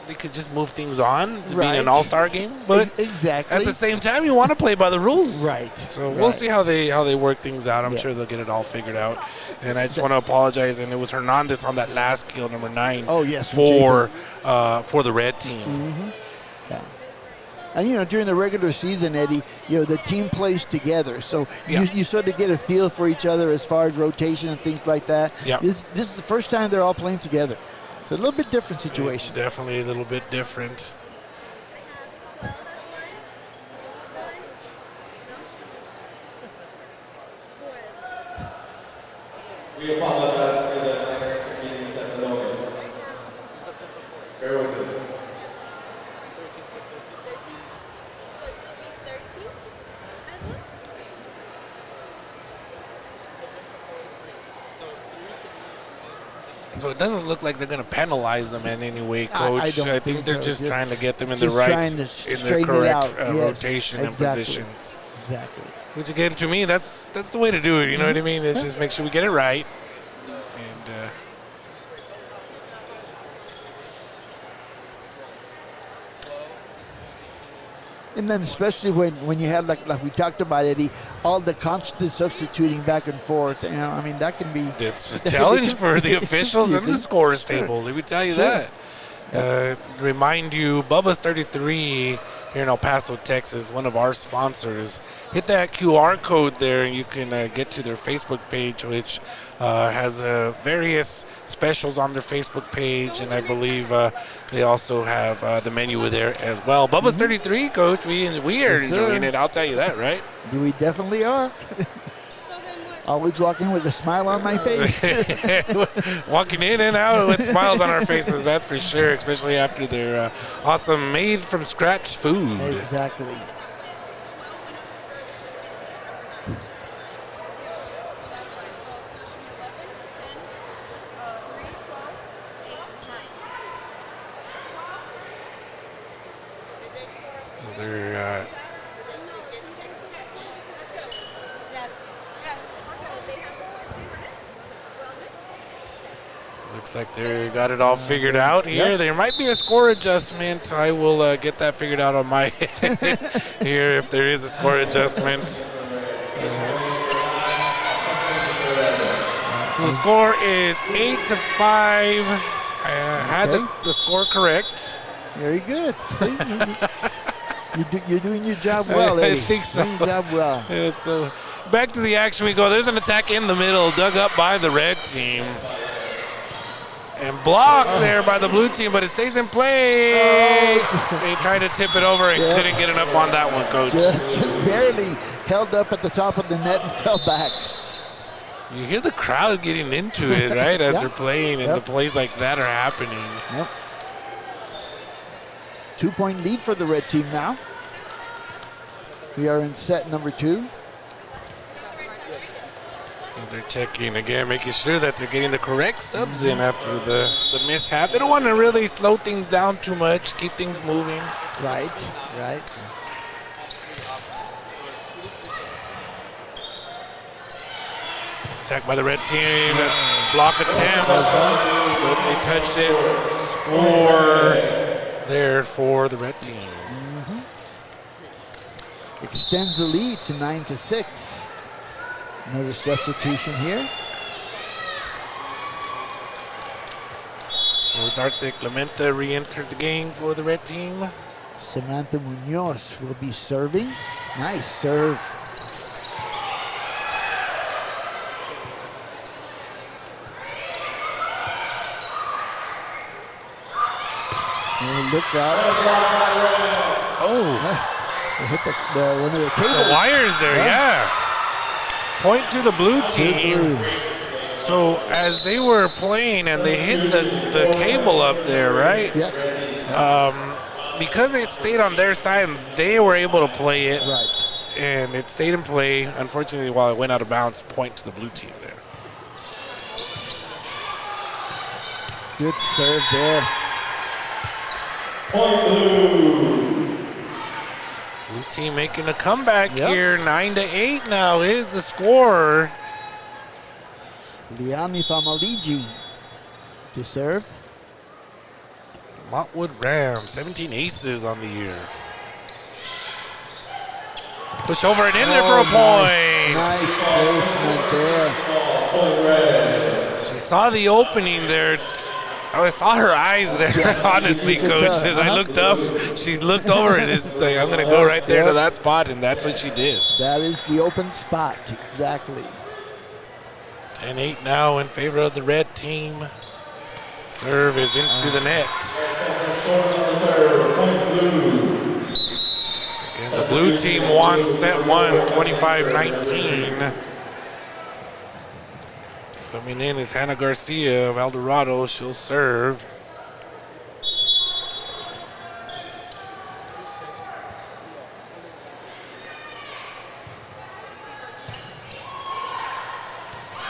they could just move things on to being an all-star game, but exactly. at the same time, you want to play by the rules. Right. So we'll see how they work things out. I'm sure they'll get it all figured out. And I just want to apologize. And it was Hernandez on that last kill, number 9. Oh, yes, for the red team. Yeah. And, during the regular season, Eddie, the team plays together. So you sort of get a feel for each other as far as rotation and things like that. Yeah. This is the first time they're all playing together. It's a little bit different situation. Definitely a little bit different. We apologize for the minor inconvenience at the moment. Bear with us. So it doesn't look like they're going to penalize them in any way, I Coach. don't I think they're so. just trying to get them in the Just right, trying to in the straighten it correct out. Yes, rotation and exactly. positions. Exactly. Which again, to me, that's the way to do it. You know what I mean? It's just make sure we get it right. And And then especially when you have, like we talked about, Eddie, all the constant substituting back and forth. You know, I mean, that can be... it's a challenge for the officials and the scorers table. Let me tell you that. Remind you, Bubba's 33 here in El Paso, Texas, one of our sponsors. Hit that QR code there and you can get to their Facebook page, which has various specials on their Facebook page, and I believe they also have the menu there as well. Bubba's 33, Coach. We are enjoying it. I'll tell you that, right? We definitely are. Always walking with a smile on my face. Walking in and out with smiles on our faces, that's for sure, especially after their awesome made-from-scratch food. Exactly. So they're looks like they got it all figured out here. Yep. There might be a score adjustment. I will get that figured out on my here if there is a score adjustment. So the score is 8-5. I had the score correct. Very good. You're doing your job well, Eddie. I think so. Doing your job well. And so back to the action we go. There's an attack in the middle, dug up by the red team. And blocked there by the blue team, but it stays in play. They tried to tip it over and couldn't get enough on that one, Coach. Just barely held up at the top of the net and fell back. You hear the crowd getting into it, right, as they're playing, and the plays like that are happening. Yep. 2-point lead for the red team now. We are in set number 2. So they're checking again, making sure that they're getting the correct subs in after the mishap. They don't want to really slow things down too much, keep things moving. Right. Attack by the red team, block attempt, but they touched it. Score there for the red team. Extends the lead to 9-6. Another substitution here. Rodarte Clemente re-entered the game for the red team. Samantha Munoz will be serving. Nice serve. And look out. They hit one of the cables. The wires there, yeah. Point to the blue team. So as they were playing and they hit the cable up there, right? Yeah. Because it stayed on their side, they were able to play it. Right. And it stayed in play. Unfortunately, while it went out of bounds, point to the blue team there. Good serve there. Blue team making a comeback here. 9-8 now is the score. Liani Famaligi to serve. Montwood Rams, 17 aces on the year. Push over and in there for a point. Nice placement there. She saw the opening there. I saw her eyes there, honestly, Coach. As I looked up, she looked over and it's like, I'm going to go right there to that spot, and that's what she did. That is the open spot, exactly. 10-8 now in favor of the red team. Serve is into the net. And the blue team won set 1, 25-19. Coming in is Hannah Garcia of El Dorado. She'll serve.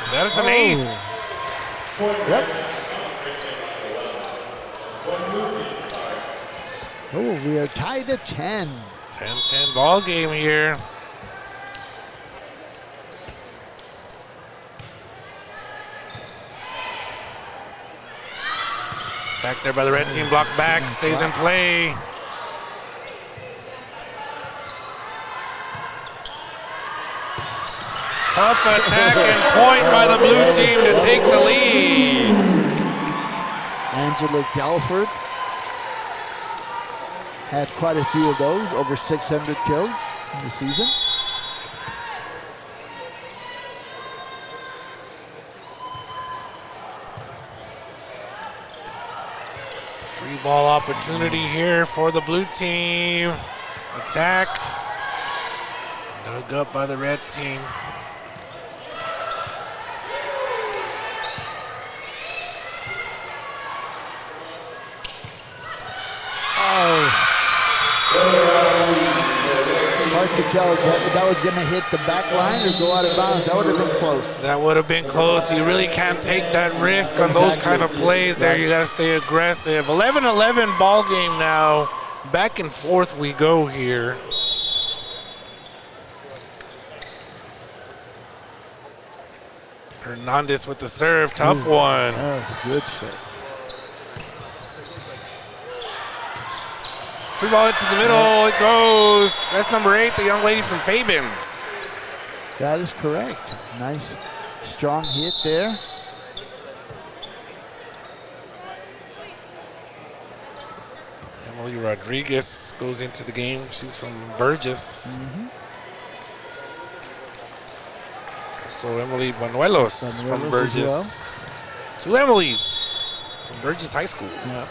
And that is an ace. Yep. Oh, we are tied at 10. 10-10 ball game here. Attack there by the red team, blocked back, stays in play. Tough attack and point by the blue team to take the lead. Angela Galford had quite a few of those, over 600 kills in the season. Free ball opportunity here for the blue team. Attack. Dug up by the red team. Hard to tell if that was going to hit the back line or go out of bounds. That would have been close. That would have been close. You really can't take that risk on those kind of plays there. You got to stay aggressive. 11-11 ball game now. Back and forth we go here. Hernandez with the serve. Tough one. That was a good serve. Free ball into the middle, it goes. That's number 8, the young lady from Fabens. That is correct. Nice, strong hit there. Emily Rodriguez goes into the game. She's from Burgess. So Emily Manuelos from Burgess. Two Emilys from Burgess High School. Yep.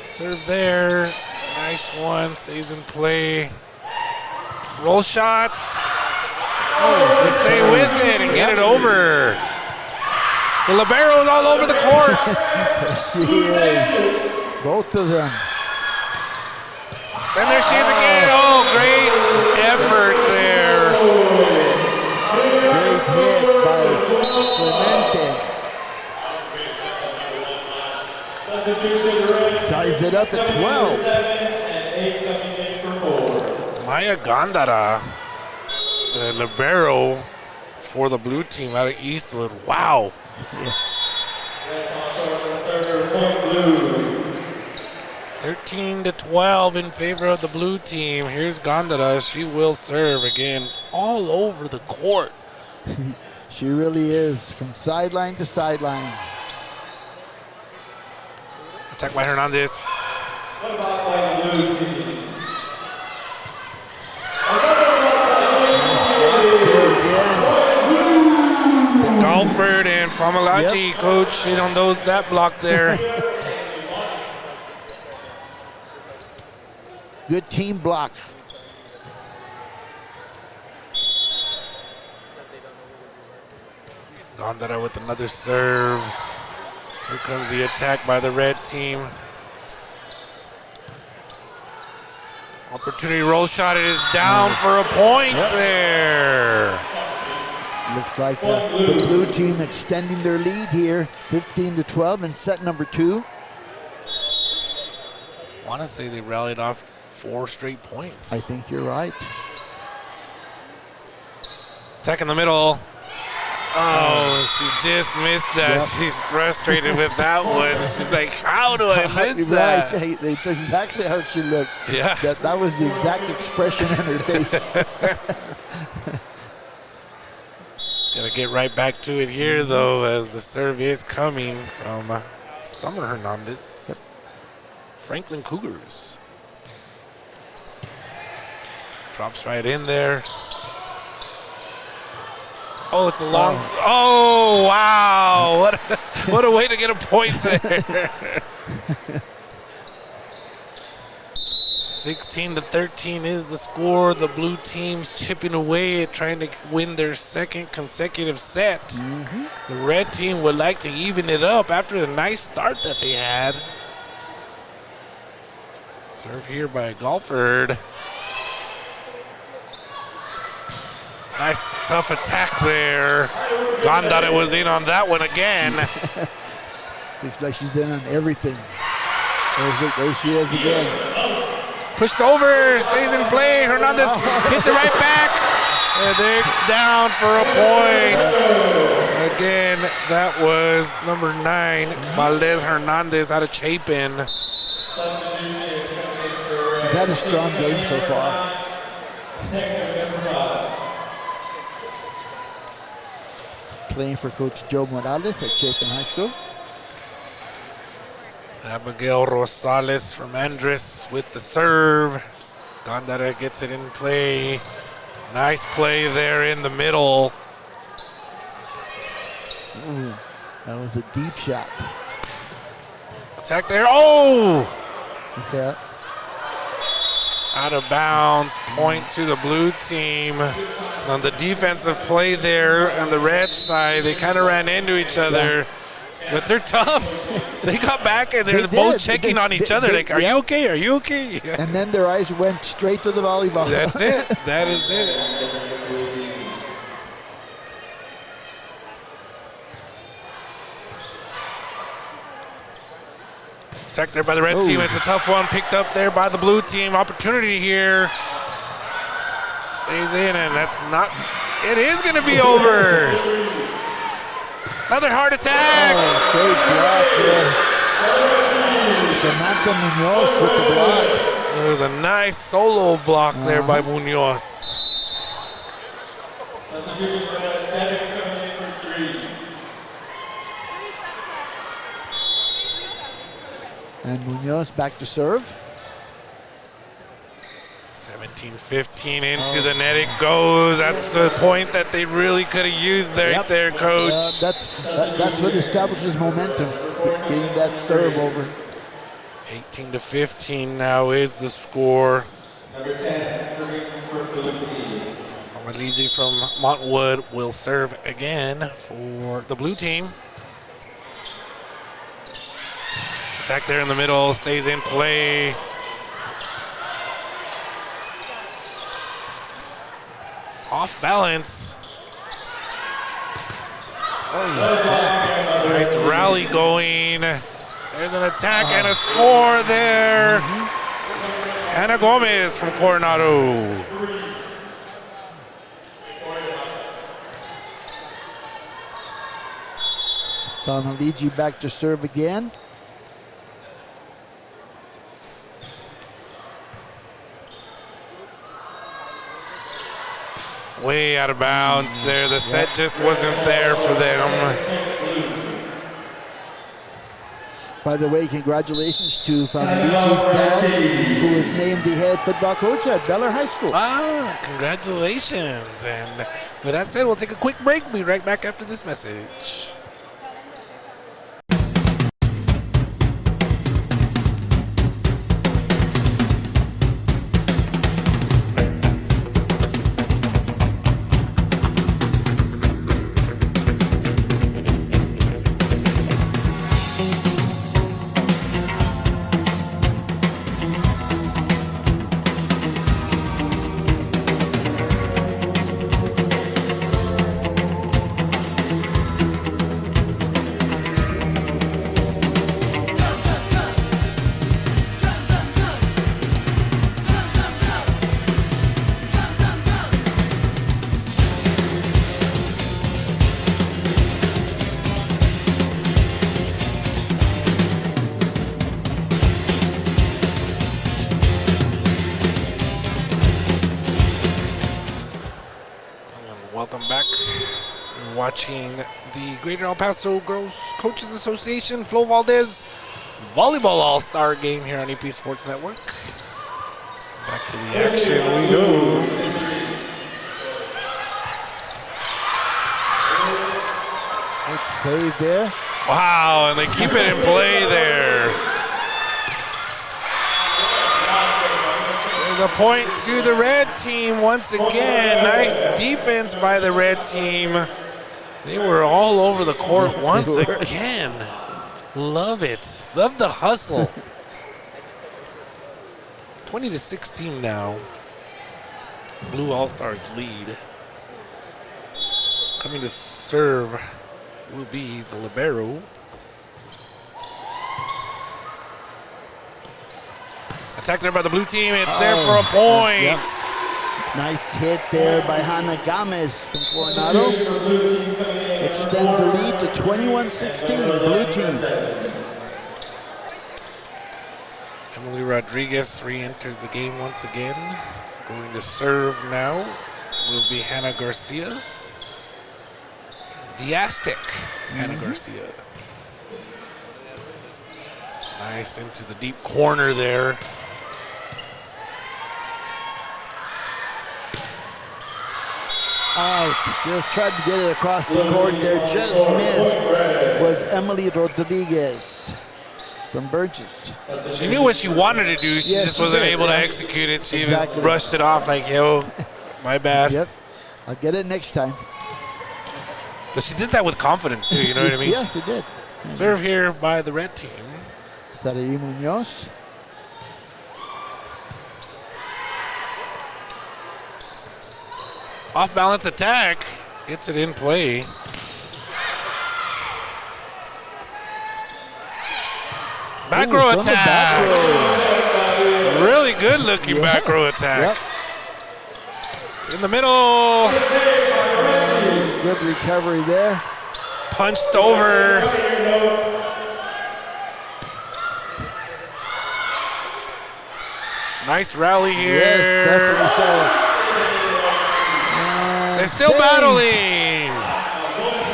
Serve there, nice one, stays in play. Roll shots. Oh, they stay with it and get it over. The libero's all over the court. She is. Both of them. And there she is again. Oh, great effort there. Great hit by Clemente. Ties it up at 12. Maya Gondara, the libero for the blue team out of Eastwood. Wow. 13-12 in favor of the blue team. Here's Gondara. She will serve again all over the court. She really is, from sideline to sideline. Attack by Hernandez. Galford and Famalaji, coach, hit on that block there. Good team block. Gondara with another serve. Here comes the attack by the red team. Opportunity roll shot. It is down for a point there. Looks like the blue team extending their lead here, 15-12 in set number 2. I want to say they rallied off 4 straight points. I think you're right. Attack in the middle. Oh, she just missed that. Yep. She's frustrated with that one. She's like, how do I miss that? Right, that's exactly how she looked. Yeah. That was the exact expression on her face. Gotta get right back to it here, though, as the serve is coming from Summer Hernandez. Franklin Cougars. Drops right in there. Oh, it's a long. Oh, wow. What a way to get a point there. 16-13 is the score. The blue team's chipping away at trying to win their second consecutive set. The red team would like to even it up after the nice start that they had. Serve here by Galford. Nice tough attack there. Gondara was in on that one again. Looks like she's in on everything. There she is again. Pushed over, stays in play. Hernandez hits it right back. And they're down for a point. Again, that was number 9, Valadez Hernandez out of Chapin. She's had a strong game so far. Playing for Coach Joe Morales at Chapin High School. Abigail Rosales from Andress with the serve. Gondara gets it in play. Nice play there in the middle. Ooh, that was a deep shot. Attack there. Oh! Okay. Out of bounds. Point to the blue team. On the defensive play there on the red side, they kind of ran into each other. But they're tough. They got back and they're both checking on each other. Like, are you okay? Are you okay? And then their eyes went straight to the volleyball. That's it. That is it. Attacked there by the red team. It's a tough one. Picked up there by the blue team. Opportunity here. Stays in, and that's not. It is going to be over. Another hard attack. Oh, great block there. Samantha Munoz with the block. It was a nice solo block there by Munoz. Substitution for that 7 coming in for 3. And Munoz back to serve. 17-15 into the net it goes. That's the point that they really could have used right there, Coach. That's what establishes momentum, getting that serve over. 18-15 now is the score. Number 10, for blue team. Amaliji from Montwood will serve again for the blue team. Attack there in the middle, stays in play. Off balance. Nice rally going. There's an attack and a score there. Hannah Gomez from Coronado. Amaliji back to serve again. Way out of bounds there. The set just wasn't there for them. By the way, congratulations to Famalici's dad, who was named the head football coach at Beller High School. Congratulations. And with that said, we'll take a quick break. We'll be right back after this message. Watching the Greater El Paso Girls Coaches Association Flo Valdez Volleyball All-Star Game here on EP Sports Network. Back to the action we go. Good save there. Wow, and they keep it in play there. There's a point to the red team once again. Nice defense by the red team. They were all over the court once again. Love it. Love the hustle. 20-16 now. Blue All-Stars lead. Coming to serve will be the libero. Attack there by the blue team. It's there for a point. Yep. Nice hit there by Hannah Gomez from Coronado. Extends the lead to 21-16, blue team. Emily Rodriguez re-enters the game once again. Going to serve now will be Hannah Garcia. The Aztec, Hannah Garcia. Nice into the deep corner there. Out. Just tried to get it across the court there. Just missed was Emily Rodriguez from Burgess. She knew what she wanted to do. She just wasn't able to execute it. She brushed it off like, yo, my bad. Yep. I'll get it next time. But she did that with confidence too, you know what I mean? Yes, it did. Serve here by the red team. Sarai Munoz. Off balance attack. Gets it in play. Back row attack. Really good looking back row attack. Yep. In the middle. Good recovery there. Punched over. Nice rally here. Yes, definitely so. They're still battling.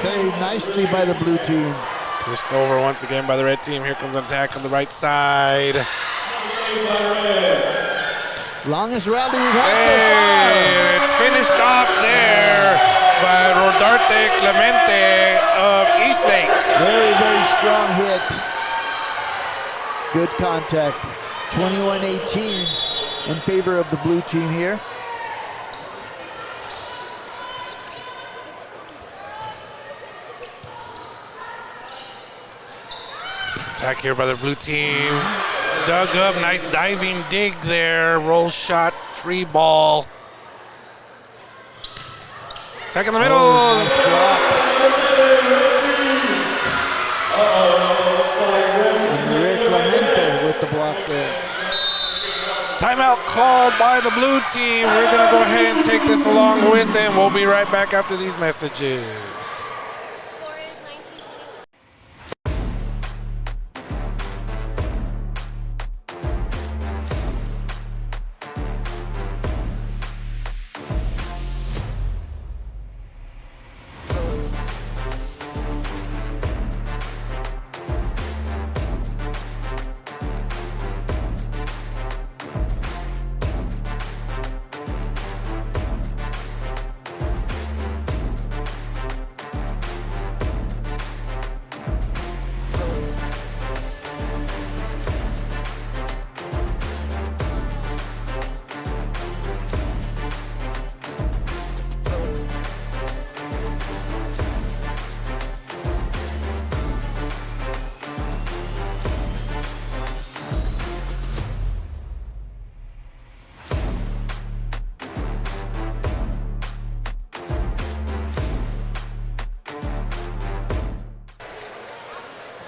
Saved nicely by the blue team. Pushed over once again by the red team. Here comes an attack on the right side. Longest rally we've had so far. It's finished off there by Rodarte Clemente of Eastlake. Very, very strong hit. Good contact. 21-18 in favor of the blue team here. Attack here by the blue team. Dug up, nice diving dig there. Roll shot, free ball. Attack in the middle. Nice block. And Clemente with the block there. Timeout called by the blue team. We're going to go ahead and take this along with them. We'll be right back after these messages.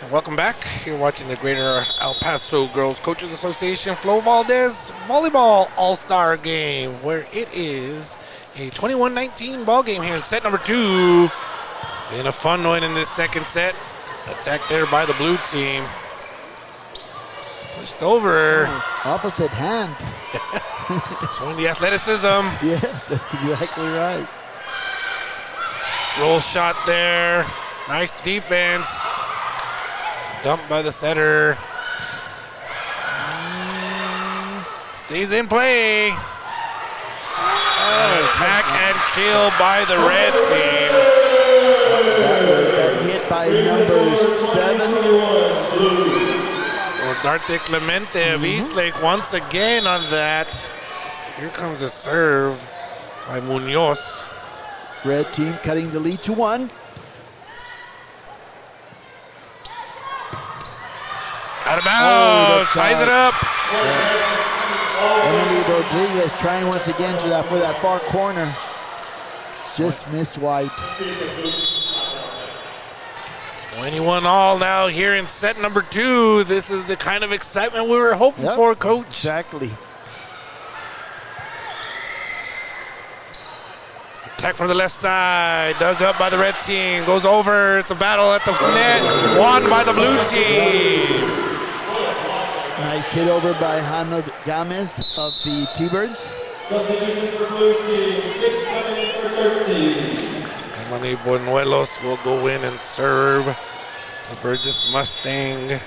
Welcome back. You're watching the Greater El Paso Girls Coaches Association Flo Valdez Volleyball All-Star Game, where it is a 21-19 ball game here in set number 2. Been a fun one in this second set. Attack there by the blue team. Pushed over. Opposite hand. Showing the athleticism. Yeah, that's exactly right. Roll shot there. Nice defense. Dumped by the setter. Stays in play. Attack and kill by the red team. That hit by number 7. Rodarte Clemente of Eastlake once again on that. Here comes a serve by Munoz. Red team cutting the lead to 1. Out of bounds, ties it up. Emily Rodriguez trying once again for that far corner. Just missed wide. 21 all now here in set number 2. This is the kind of excitement we were hoping for, Coach. Exactly. Attack from the left side, dug up by the red team, goes over, it's a battle at the net, won by the blue team. Nice hit over by Hannah Gomez of the T-Birds. Substitution for blue team, 6 coming for 13. Emily Buenuelos will go in and serve the Burgess Mustang.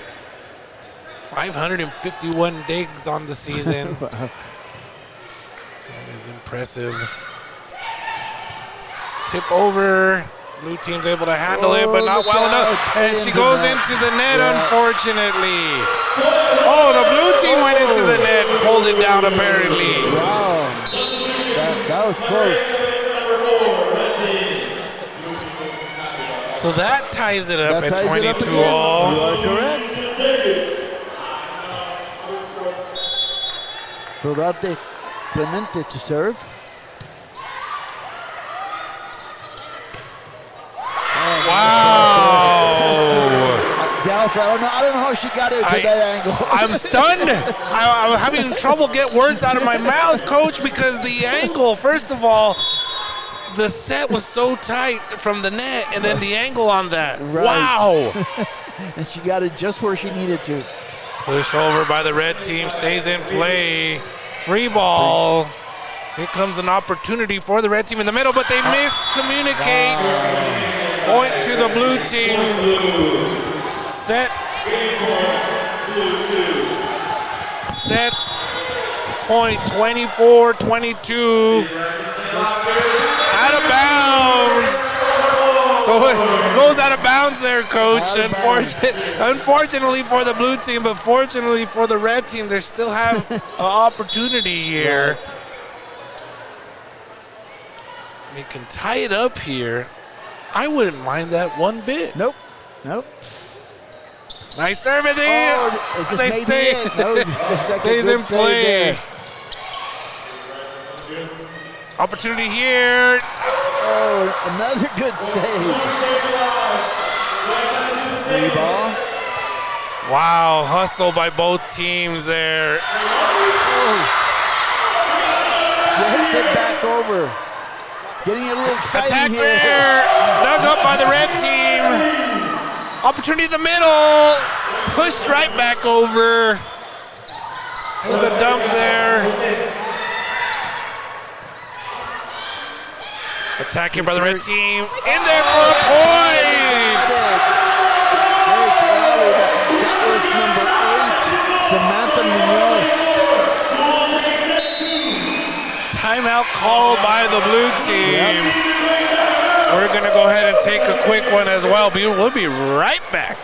551 digs on the season. Wow. That is impressive. Tip over. Blue team's able to handle it, but not well enough. And she goes into the net, unfortunately. Oh, the blue team went into the net and pulled it down, apparently. Wow. That was close. So that ties it up That at ties it up 22 again. all. You are correct. Rodarte Clemente to serve. Wow. Galf, I don't know how she got into that angle. I'm stunned. I'm having trouble get words out of my mouth, Coach, because the angle, first of all, the set was so tight from the net, and then the angle on that. Right. Wow. And she got it just where she needed to. Push over by the red team, stays in play. Free ball. Here comes an opportunity for the red team in the middle, but they miscommunicate. Point to the blue team. Set. Point 24-22. Out of bounds. So it goes out of bounds there, Coach. Unfortunately for the blue team, but fortunately for the red team, they still have an opportunity here. They can tie it up here. I wouldn't mind that one bit. Nope. Nice serve in there. Oh, it just They made stay. it in. That was like Stays a good in save play. there. Opportunity here. Oh, another good save. Free ball. Wow, hustle by both teams there. Gets it back over. Getting a little exciting Attack here. there. Dug up by the red team. Opportunity in the middle. Pushed right back over. There's a dump there. Attacking by the red team. In there for a point. That was number 8, Samantha Munoz. Timeout called by the blue team. We're going to go ahead and take a quick one as well. We'll be right back.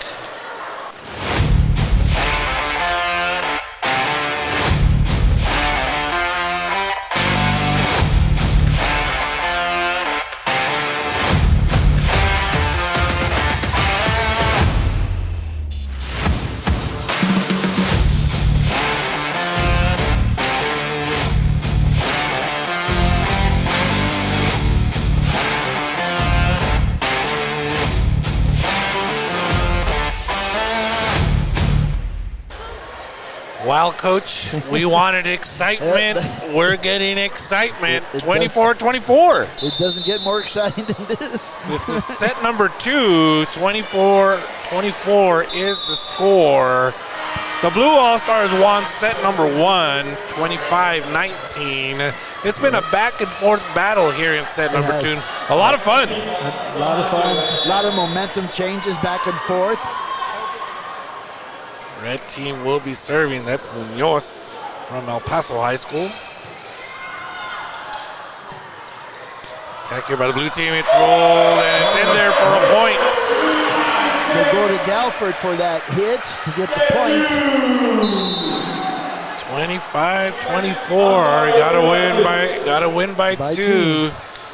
Well, Coach, we wanted excitement. We're getting excitement. 24-24. It doesn't get more exciting than this. This is set number 2. 24-24 is the score. The Blue All-Stars won set number 1, 25-19. It's been a back and forth battle here in set number 2. A lot of fun. A lot of fun. A lot of momentum changes back and forth. Red team will be serving. That's Munoz from El Paso High School. Attack here by the blue team. It's rolled and it's in there for a point. They go to Galford for that hit to get the point. 25-24. Gotta win by two.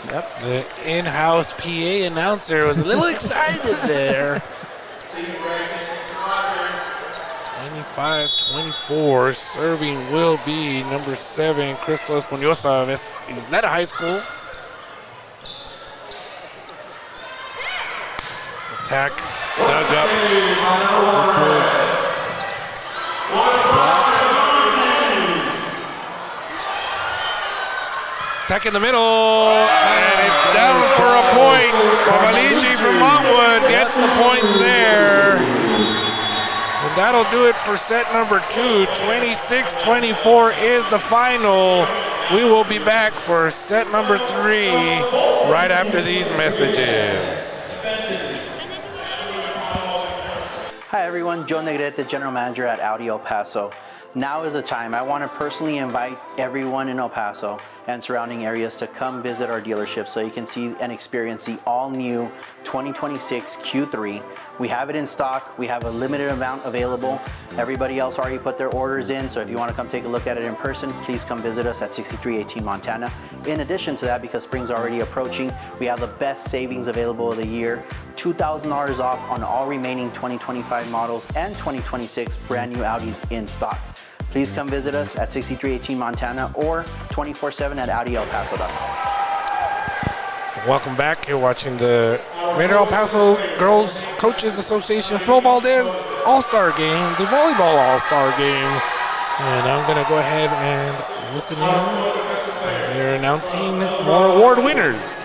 Yep. The in-house PA announcer was a little excited there. 25-24, serving will be number 7, Crystal Espinosa of Isleta High School. Attack Dug up. Attack in the middle, and it's down for a point. Favaligi from Montwood gets the point there. And that'll do it for set number 2. 26-24 is the final. We will be back for set number 3 right after these messages. Hi everyone, Joe Negrete, General Manager at Audi El Paso. Now is the time. I want to personally invite everyone in El Paso and surrounding areas to come visit our dealership so you can see and experience the all-new 2026 Q3. We have it in stock. We have a limited amount available. Everybody else already put their orders in, so if you want to come take a look at it in person, please come visit us at 6318 Montana. In addition to that, because spring's already approaching, we have the best savings available of the year. $2,000 off on all remaining 2025 models and 2026 brand new Audis in stock. Please come visit us at 6318 Montana or 24/7 at AudiElPaso.com. Welcome back. You're watching the Greater El Paso Girls Coaches Association Flo Valdez All-Star Game, the Volleyball All-Star Game. And I'm going to go ahead and listen in as they're announcing more award winners.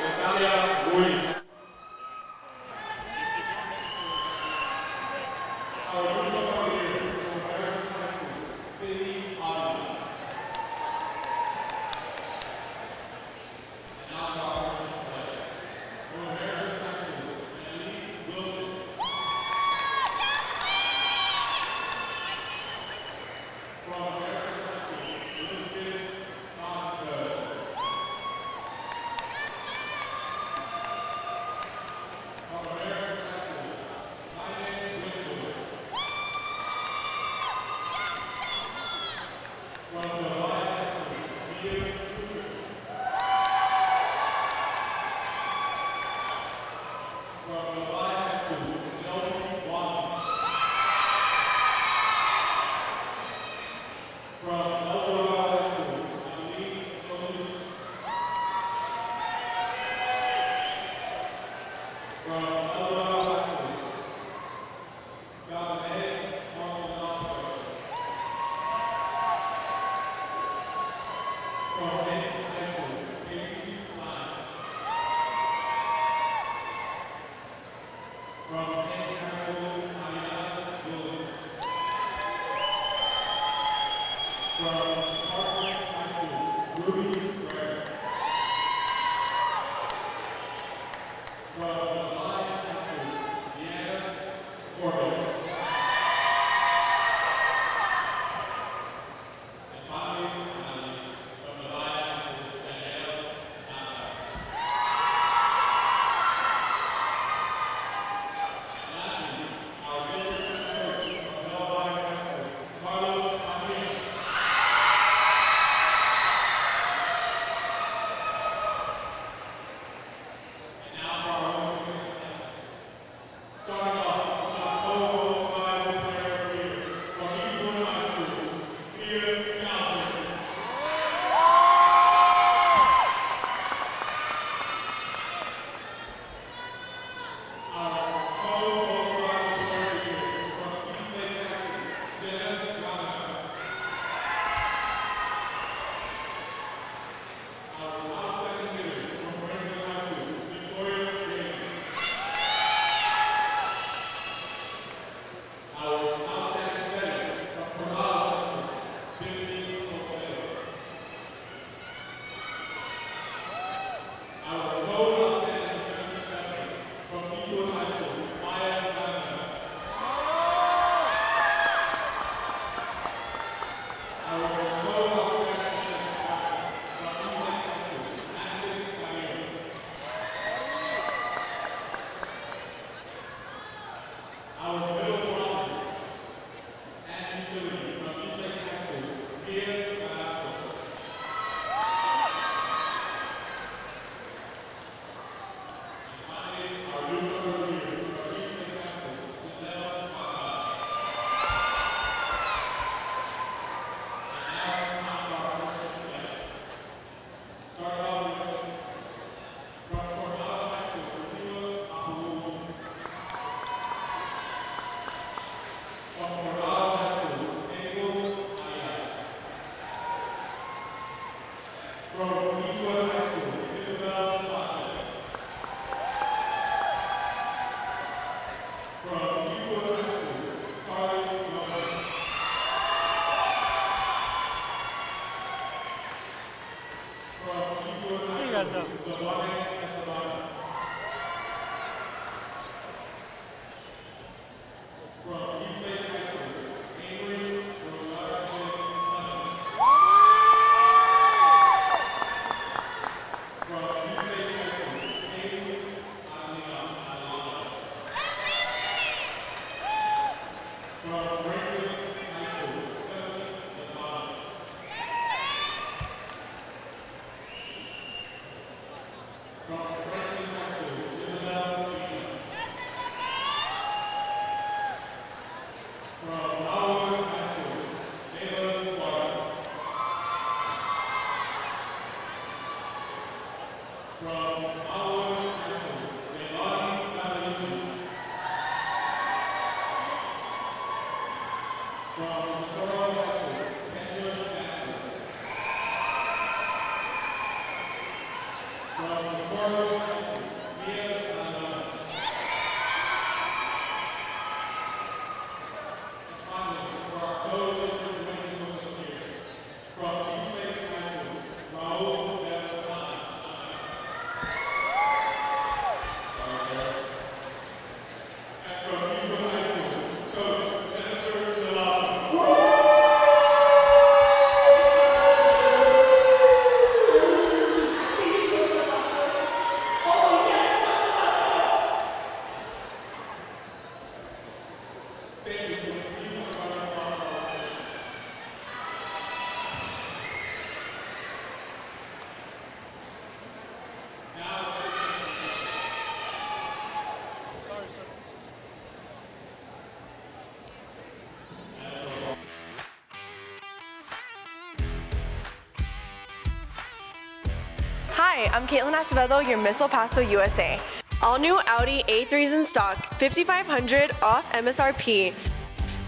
Hi, I'm Caitlin Acevedo, your Miss El Paso, USA. All new Audi A3s in stock, $5,500 off MSRP,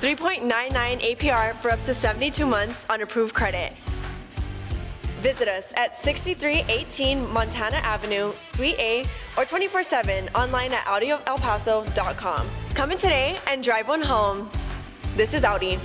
3.99 APR for up to 72 months on approved credit. Visit us at 6318 Montana Avenue, Suite A, or 24/7 online at AudiOfElPaso.com. Come in today and drive one home. This is Audi.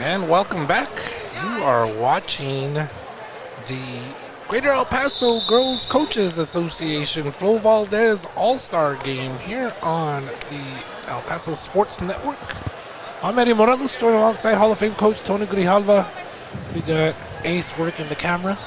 And welcome back. You are watching the Greater El Paso Girls Coaches Association Flo Valdez All-Star Game here on the El Paso Sports Network. I'm Eddie Morelos, joined alongside Hall of Fame coach Tony Grijalva. We got Ace working the camera.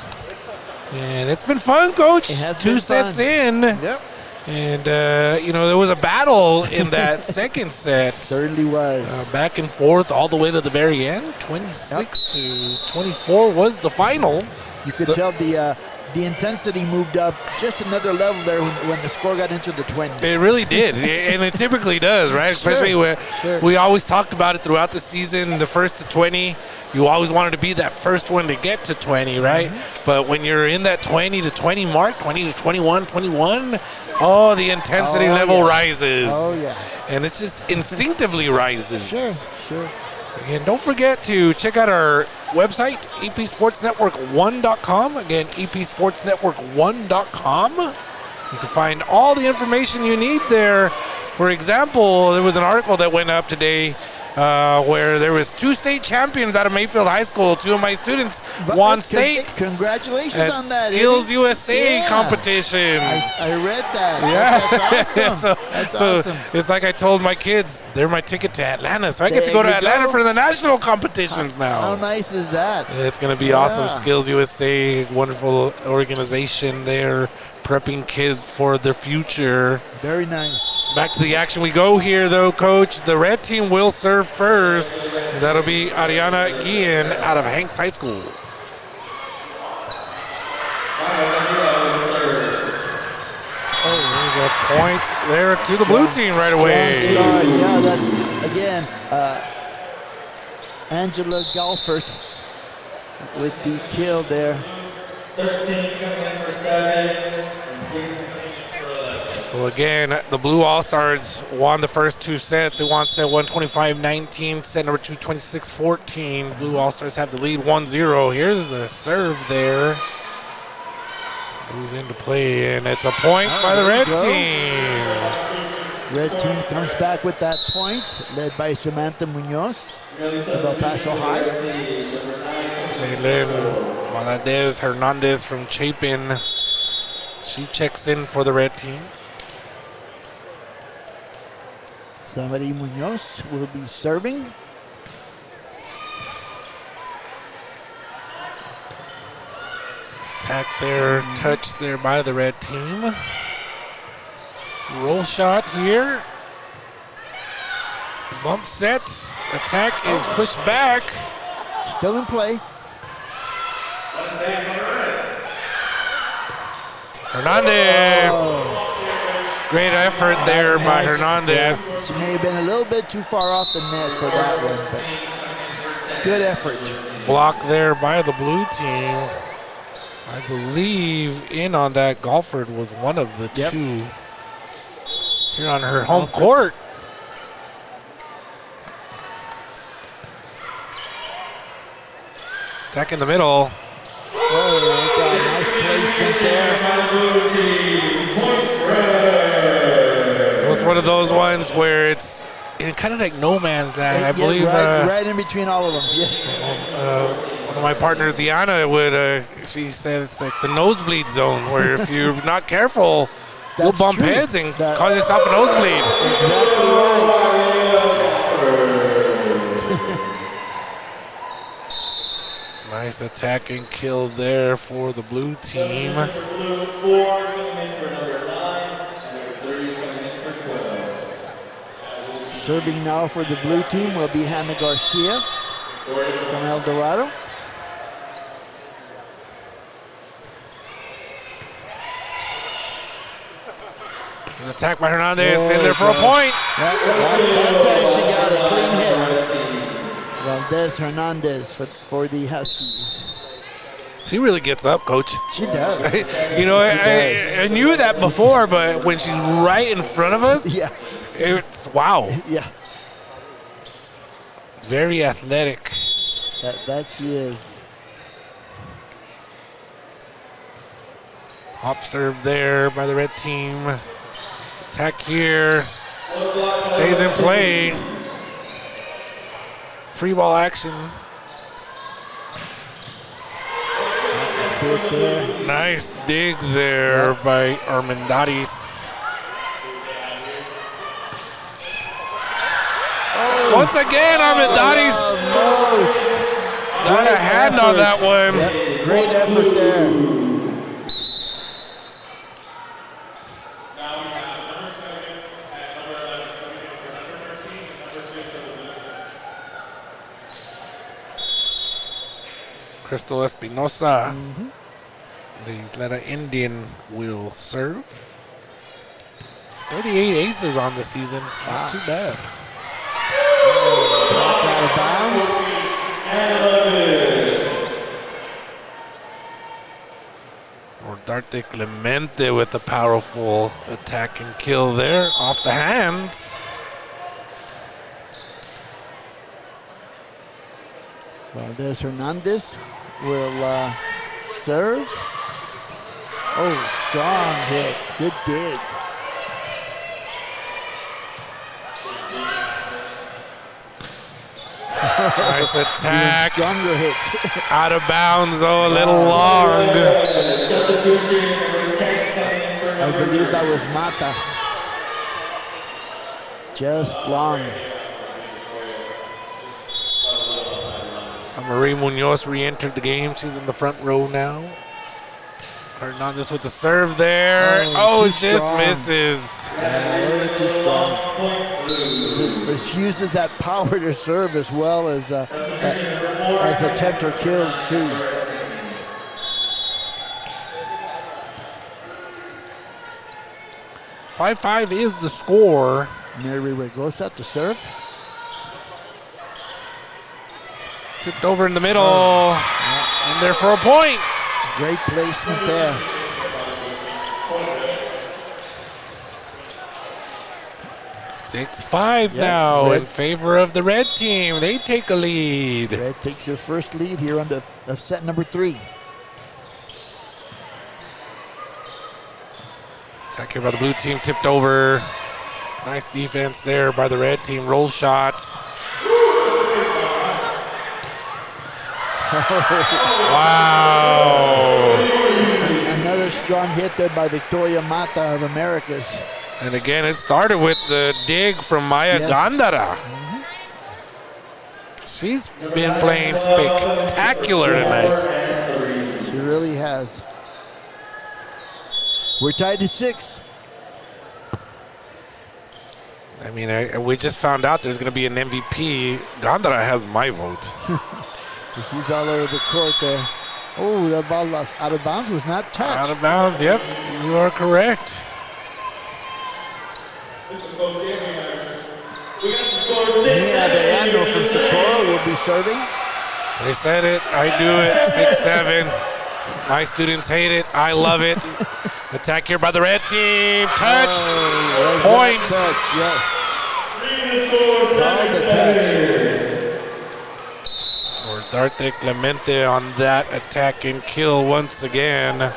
And it's been fun, Coach. It has Two been sets fun. in. Yep. And, there was a battle in that second set. Certainly was. Back and forth all the way to the very end. 26 to 24 was the final. You could tell the intensity moved up just another level there when the score got into the 20s. It really did, and it typically does, right? Especially where we always talked about it throughout the season, the first to 20. You always wanted to be that first one to get to 20, right? Mm-hmm. But when you're in that 20 to 20 mark, 20 to 21, oh, the intensity level rises. Oh, yeah. And it's just instinctively rises. Sure. And don't forget to check out our website, epsportsnetwork1.com. Again, epsportsnetwork1.com. You can find all the information you need there. For example, there was an article that went up today where there was 2 state champions out of Mayfield High School. 2 of my students won state. Congratulations at on that. Skills Eddie. USA competition. I read that. Yeah. That's awesome. That's awesome. It's like I told my kids, they're my ticket to Atlanta. So I get to There go to you Atlanta go. for the national competitions now. How nice is that? It's going to be awesome. Skills USA, wonderful organization there, prepping kids for their future. Very nice. Back to the action we go here, though, Coach. The red team will serve first. That'll be Ariana Guillen out of Hanks High School. Oh, there's a point there to the blue team right away. Strong start. Yeah, that's, again, Angela Galford with the kill there. 13 coming in for 7 and 6 coming in for 11. So again, the Blue All-Stars won the first 2 sets. They won set 1 25-19, set number 2 26-14. Blue All-Stars have the lead 1-0. Here's the serve there. Goes into play, and it's a point by the red team. Red team comes back with that point, led by Samantha Munoz of El Paso High. Jalynn, Valadez, Hernandez from Chapin. She checks in for the red team. Samaire Munoz will be serving. Attack there, touch there by the red team. Roll shot here. Bump set. Attack is pushed back. Still in play. Hernandez. Great effort there by Hernandez. She may have been a little bit too far off the net for that one, but good effort. Block there by the blue team. I believe in on that, Galford was one of the two here on her home court. Attack in the middle. Oh, nice placement there. It was one of those ones where it's kind of like no man's land. I believe right in between all of them. Yes. One of my partners, Diana, would she said it's like the nosebleed zone, where if you're not careful, you'll bump heads and cause yourself a nosebleed. Exactly right. Nice attack and kill there for the blue team. Blue 4 coming in for number 9 and number 3 coming in for 12. Serving now for the blue team will be Hannah Garcia from El Dorado. Attack by Hernandez in there for a point. That time she got a clean hit. Valdez Hernandez for the Huskies. She really gets up, Coach. She does. You know, I knew that before, but when she's right in front of us, it's wow. Yeah. Very athletic. That she is. Hop serve there by the red team. Attack here. Stays in play. Free ball action. There. Nice dig there by Armendariz. Once again, Armendariz got a hand on that one. Yep. Great effort there. Crystal Espinosa, the Isleta Indian, will serve. 38 aces on the season, not too bad. Out of bounds. Rodarte Clemente with a powerful attack and kill there, off the hands. Valdez Hernandez will serve. Oh, strong hit. Good dig. Nice attack. Stronger hit. Out of bounds, a little long. I believe that was Mata. Just long. Samaire Munoz re-entered the game. She's in the front row now. Hernandez with the serve there. Oh, just strong. Misses. Yeah, a little too strong. This uses that power to serve as well as attempt or kills too. 5-5 is the score. Mary Regosa to serve. Tipped over in the middle. And there for a point. Great placement there. Six-5 now Red. in favor of the red team. They take a lead. Red takes their first lead here on the set number 3. Attack here by the blue team, tipped over. Nice defense there by the red team. Roll shots. Wow. Another strong hit there by Victoria Mata of Americas. And again, it started with the dig from Maya Yes. Gandara. She's been playing spectacular tonight. She really has. We're tied to 6. I mean, we just found out there's going to be an MVP. Gandara has my vote. She's all over the court there. Oh, that ball lost out of bounds, was not touched. Out of bounds, yep. You are correct. Nia Adriano from Socorro will be serving. They said it, I do it, 6-7. My students hate it, I love it. Attack here by the red team, touched, point. Touch, yes. Called the touch. Rodarte Clemente on that attack and kill once again.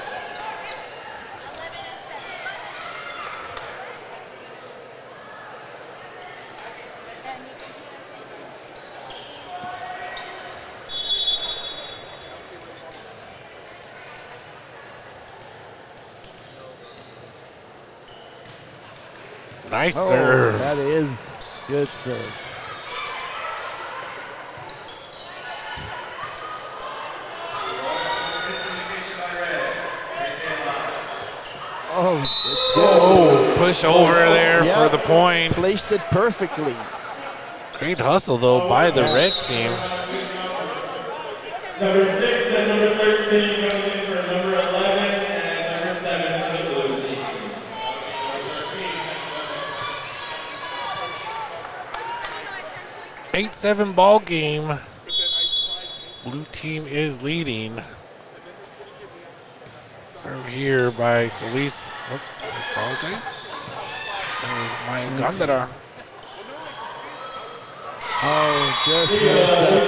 Nice serve. That is good serve. Oh, Push over there for the point. Placed it perfectly. Great hustle, though, by the red team. Number 6 and number 13 coming in for number 11 and number 7 for the blue team. 8-7 ball game. Blue team is leading. Serve here by Solis. Oh, I apologize. That was Maya Gandara. Oh, just missed that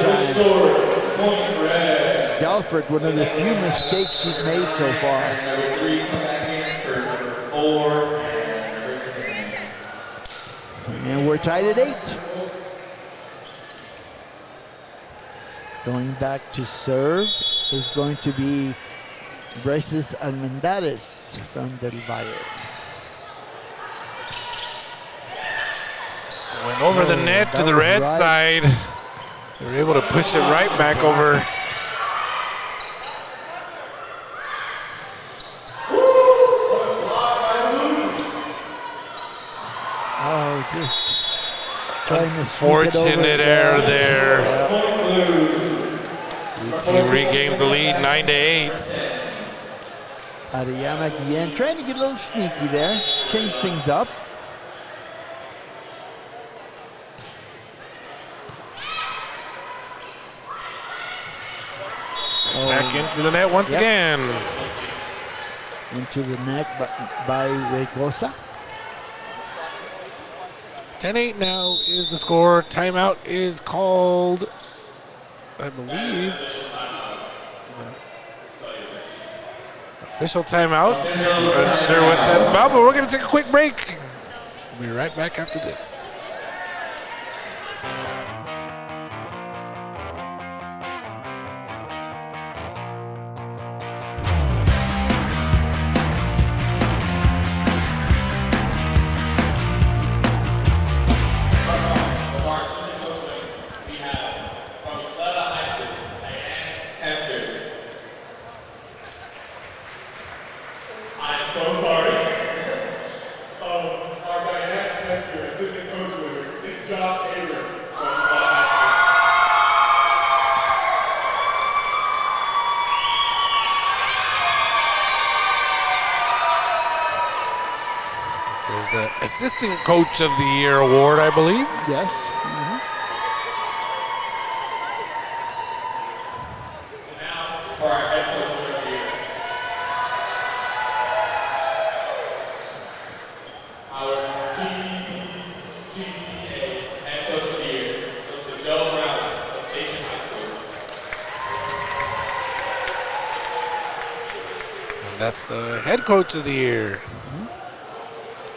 time. Galford, one of the few mistakes she's made so far. Number 3 come back in for number 4 and number 10. And we're tied at 8. Going back to serve is going to be Briseis Armendariz from Del Valle. Went over the net to the red side. They were able to push it right back over. Oh, just trying to sneak it Fortunate over. error there. Yeah. Blue team regains the lead, 9-8. Ariana Guillen trying to get a little sneaky there, change things up. Attack into the net once again. Into the net by Regosa. 10-8 now is the score. Timeout is called, I believe. Official timeout. Not sure what that's about, but we're going to take a quick break. We'll be right back after this. This is the Assistant Coach of the Year award, I believe. Yes. For our head coach of the year. Our GEPGCA head coach of the year goes to Debrah of Chapin High School. And that's the head coach of the year.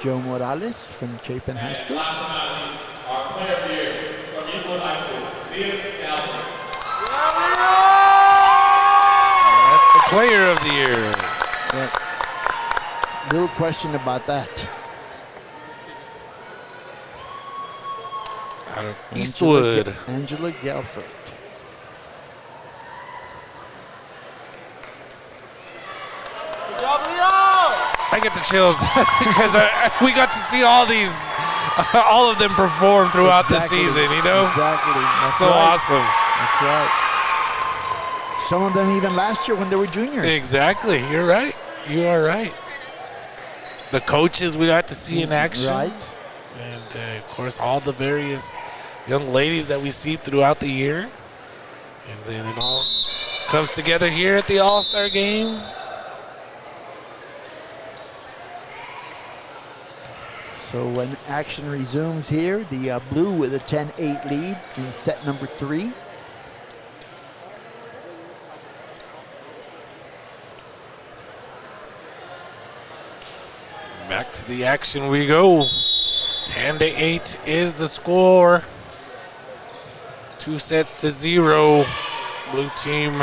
Joe Morales from Chapin High School. Last but not least, our player of the year from Eastwood High School, Valle. That's the player of the year. Yeah. Little question about that. Out of Eastwood. Angela Gelford. I get the chills because we got to see all of them perform throughout the season, you know? Exactly. That's So right. awesome. That's right. Some of them even last year when they were juniors. Exactly. You're right. You are right. The coaches we got to see in action. Right. And, of course, all the various young ladies that we see throughout the year. And then it all comes together here at the All-Star Game. So when action resumes here, the blue with a 10-8 lead in set number 3. Back to the action we go. 10-8 is the score. 2-0. Blue team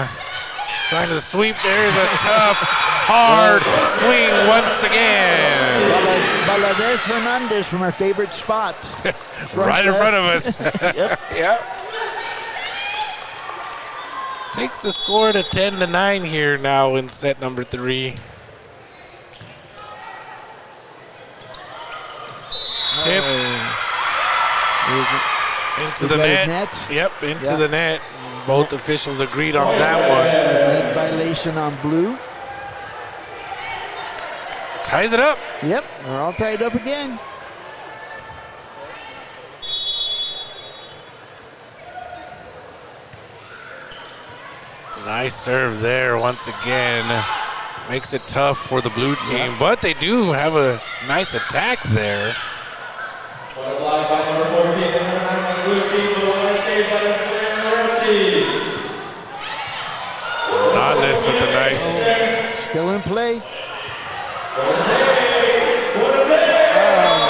trying to sweep. There's a tough, hard swing once again. Valadez Hernandez from our favorite spot. Right in front of us. Yep. Yep. Takes the score to 10-9 here now in set number 3. Tip into the net. Yep, into the net. Both officials agreed on that one. Net violation on blue. Ties it up. Yep, we're all tied up again. Nice serve there once again. Makes it tough for the blue team, but they do have a nice attack there. What a block by number 14, and number 9 on the blue team, but one saved by number 13. Hernandez with the nice. Still in play.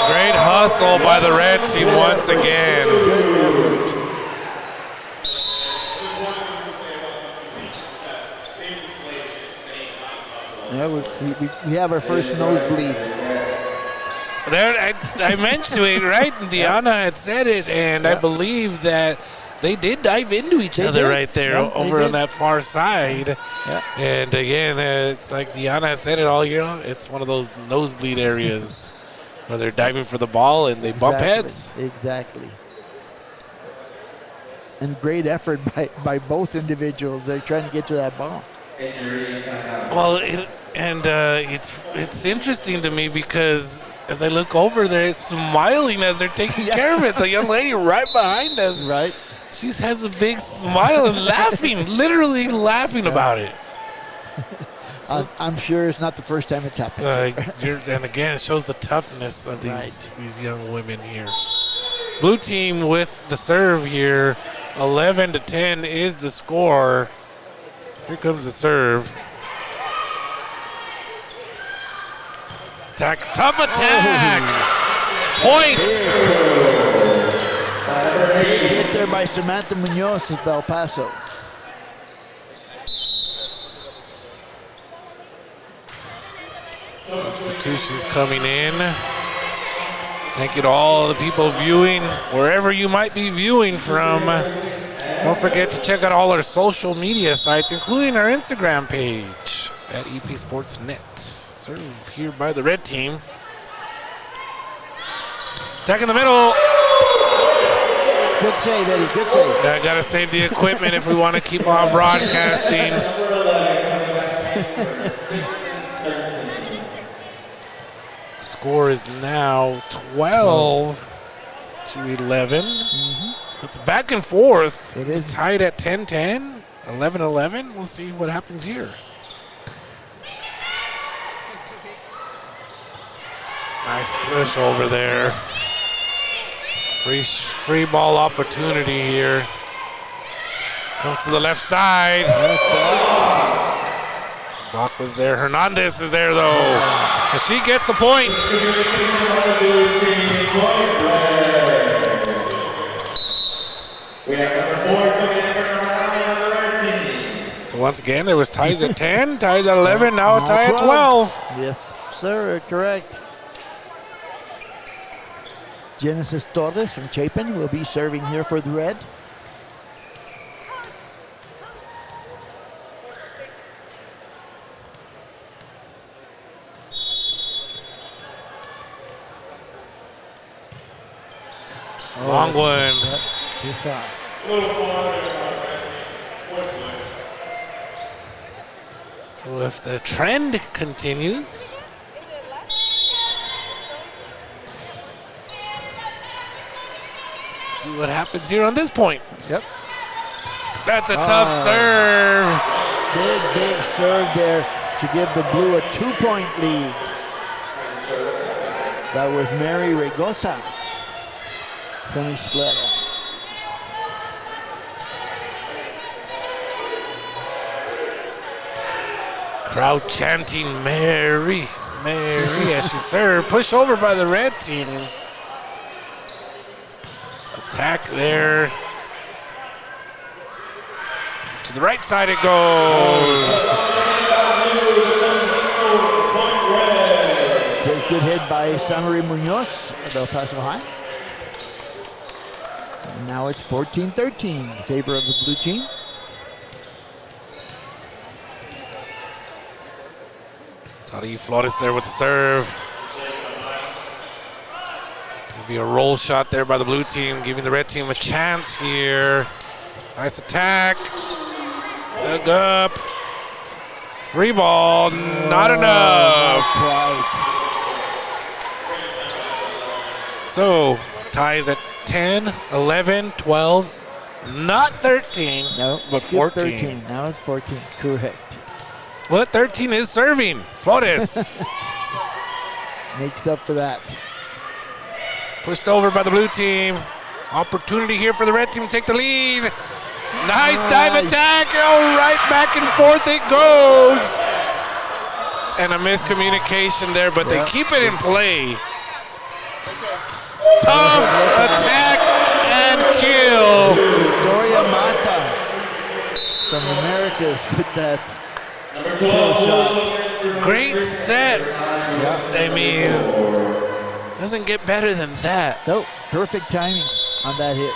Great hustle by the red team once again. Good effort. Yeah, we have our first nosebleed. There, I mentioned it, right? Deanna had said it, and I believe that they did dive into each other right there over on that far side. Yeah. And again, it's like Deanna said it all year. It's one of those nosebleed areas where they're diving for the ball and they bump heads. Exactly. And great effort by both individuals. They're trying to get to that ball. Well, it's interesting to me because as I look over there, it's smiling as they're taking care of it. The young lady right behind us. Right. She has a big smile and laughing, literally laughing about it. So, I'm sure it's not the first time it's happened. and again, it shows the toughness of these young women here. Blue team with the serve here. 11-10 is the score. Here comes the serve. Attack, tough attack. Points. Big hit there by Samantha Munoz of El Paso. Substitutions coming in. Thank you to all the people viewing, wherever you might be viewing from. Don't forget to check out all our social media sites, including our Instagram page at EP Sports Net. Served here by the red team. Attack in the middle. Good save, Eddie. Good save. I gotta save the equipment if we want to keep on broadcasting. score is now 12-11. It's back and forth. It It's is. tied at 10-10, 11-11. We'll see what happens here. Nice push over there. Free ball opportunity here. Comes to the left side. Block was there. Hernandez is there though. And she gets the point. So once again, there was ties at 10, ties at 11, now a tie at 12. Yes, sir, correct. Genesis Torres from Chapin will be serving here for the red. Long one. Yep, too far. So if the trend continues, see what happens here on this point. Yep. That's a tough serve. Big serve there to give the blue a 2-point lead. That was Mary Regosa from Eastwood. Crowd chanting Mary, Mary as she served. Push over by the red team. Attack there. To the right side it goes. There's good hit by Samaire Munoz of El Paso High. And now it's 14-13 in favor of the blue team. Sarai Flores there with the serve. It's going to be a roll shot there by the blue team, giving the red team a chance here. Nice attack. Dug up. Free ball, not enough. Right. So, ties at 10, 11, 12, not 13, No, but skip 14. 13. Now it's 14. Correct. Well, 13 is serving. Flores. Makes up for that. Pushed over by the blue team. Opportunity here for the red team to take the lead. Nice dive attack. Oh, right back and forth it goes. And a miscommunication there, but they keep it in play. Tough attack and kill. Victoria Mata from Americas with that kill shot. Great set. Yeah. I mean, doesn't get better than that. Nope. Perfect timing on that hit.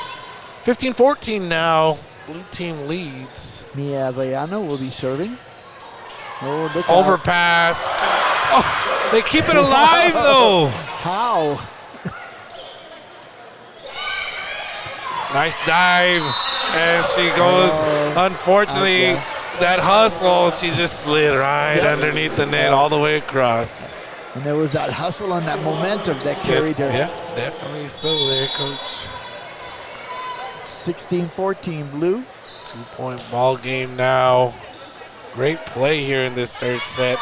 15-14 now. Blue team leads. Mia Ariana will be serving. Oh, look out. Overpass. Oh, they keep it alive though. How? Nice dive. And she goes, unfortunately, that hustle, she just slid right underneath the net all the way across. And there was that hustle and that momentum that carried her. Yeah, definitely so there, coach. 16-14 blue. 2-point ball game now. Great play here in this third set.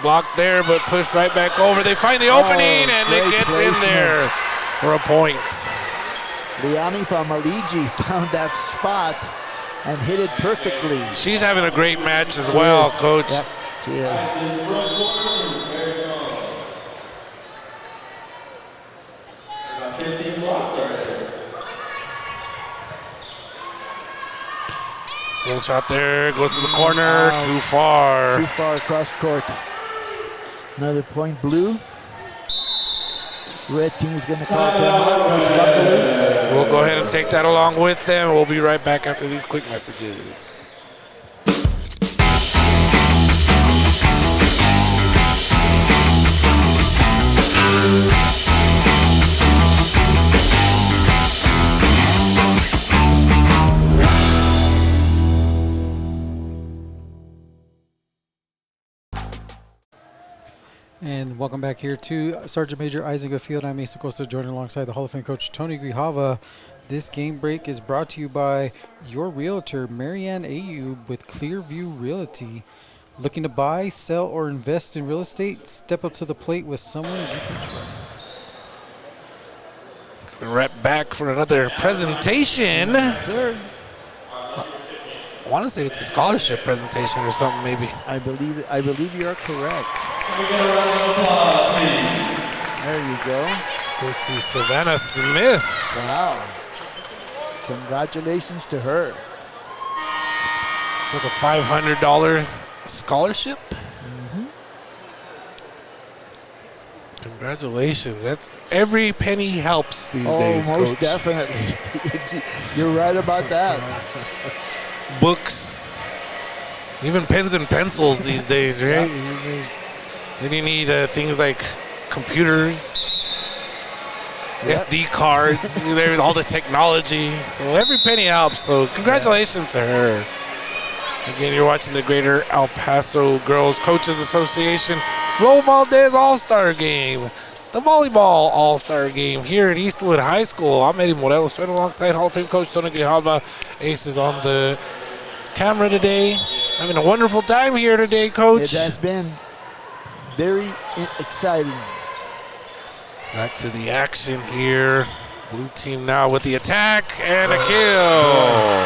Blocked there, but pushed right back over. They find the opening, and it great gets in there for a point. Liani Famaligi found that spot and hit it perfectly. She's having a great match as well, coach. Yep, she is. About 15 blocks already. Little shot there, goes to the corner, Wow. too far. Too far across court. Another point blue. Red team is going to call timeout. Coach Buckaloo. We'll go ahead and take that along with them. We'll be right back after these quick messages. And welcome back here to Sergeant Major Isaac Field. I'm Mesa Costa, joining alongside the Hall of Fame coach Tony Grijalva. This game break is brought to you by your realtor, Marianne Ayub, with Clearview Realty. Looking to buy, sell, or invest in real estate? Step up to the plate with someone you can trust. Right back for another presentation. Yes, sir. I want to say it's a scholarship presentation or something, maybe. I believe you are correct. There you go. Goes to Savannah Smith. Wow. Congratulations to her. So the $500 scholarship. Congratulations. That's every penny helps these days, most Coach. definitely. You're right about that. Books, even pens and pencils these days, right? Then you need things like computers, SD cards, there's all the technology. So every penny helps. So congratulations to her. Again, you're watching the Greater El Paso Girls Coaches Association Flo Valdez All-Star Game, the Volleyball All-Star Game here at Eastwood High School. I'm Eddie Morelos, joined alongside Hall of Fame coach Tony Grijalva. Ace is on the camera today. Having a wonderful time here today, Coach. It has been very exciting. Back to the action here. Blue team now with the attack and a kill.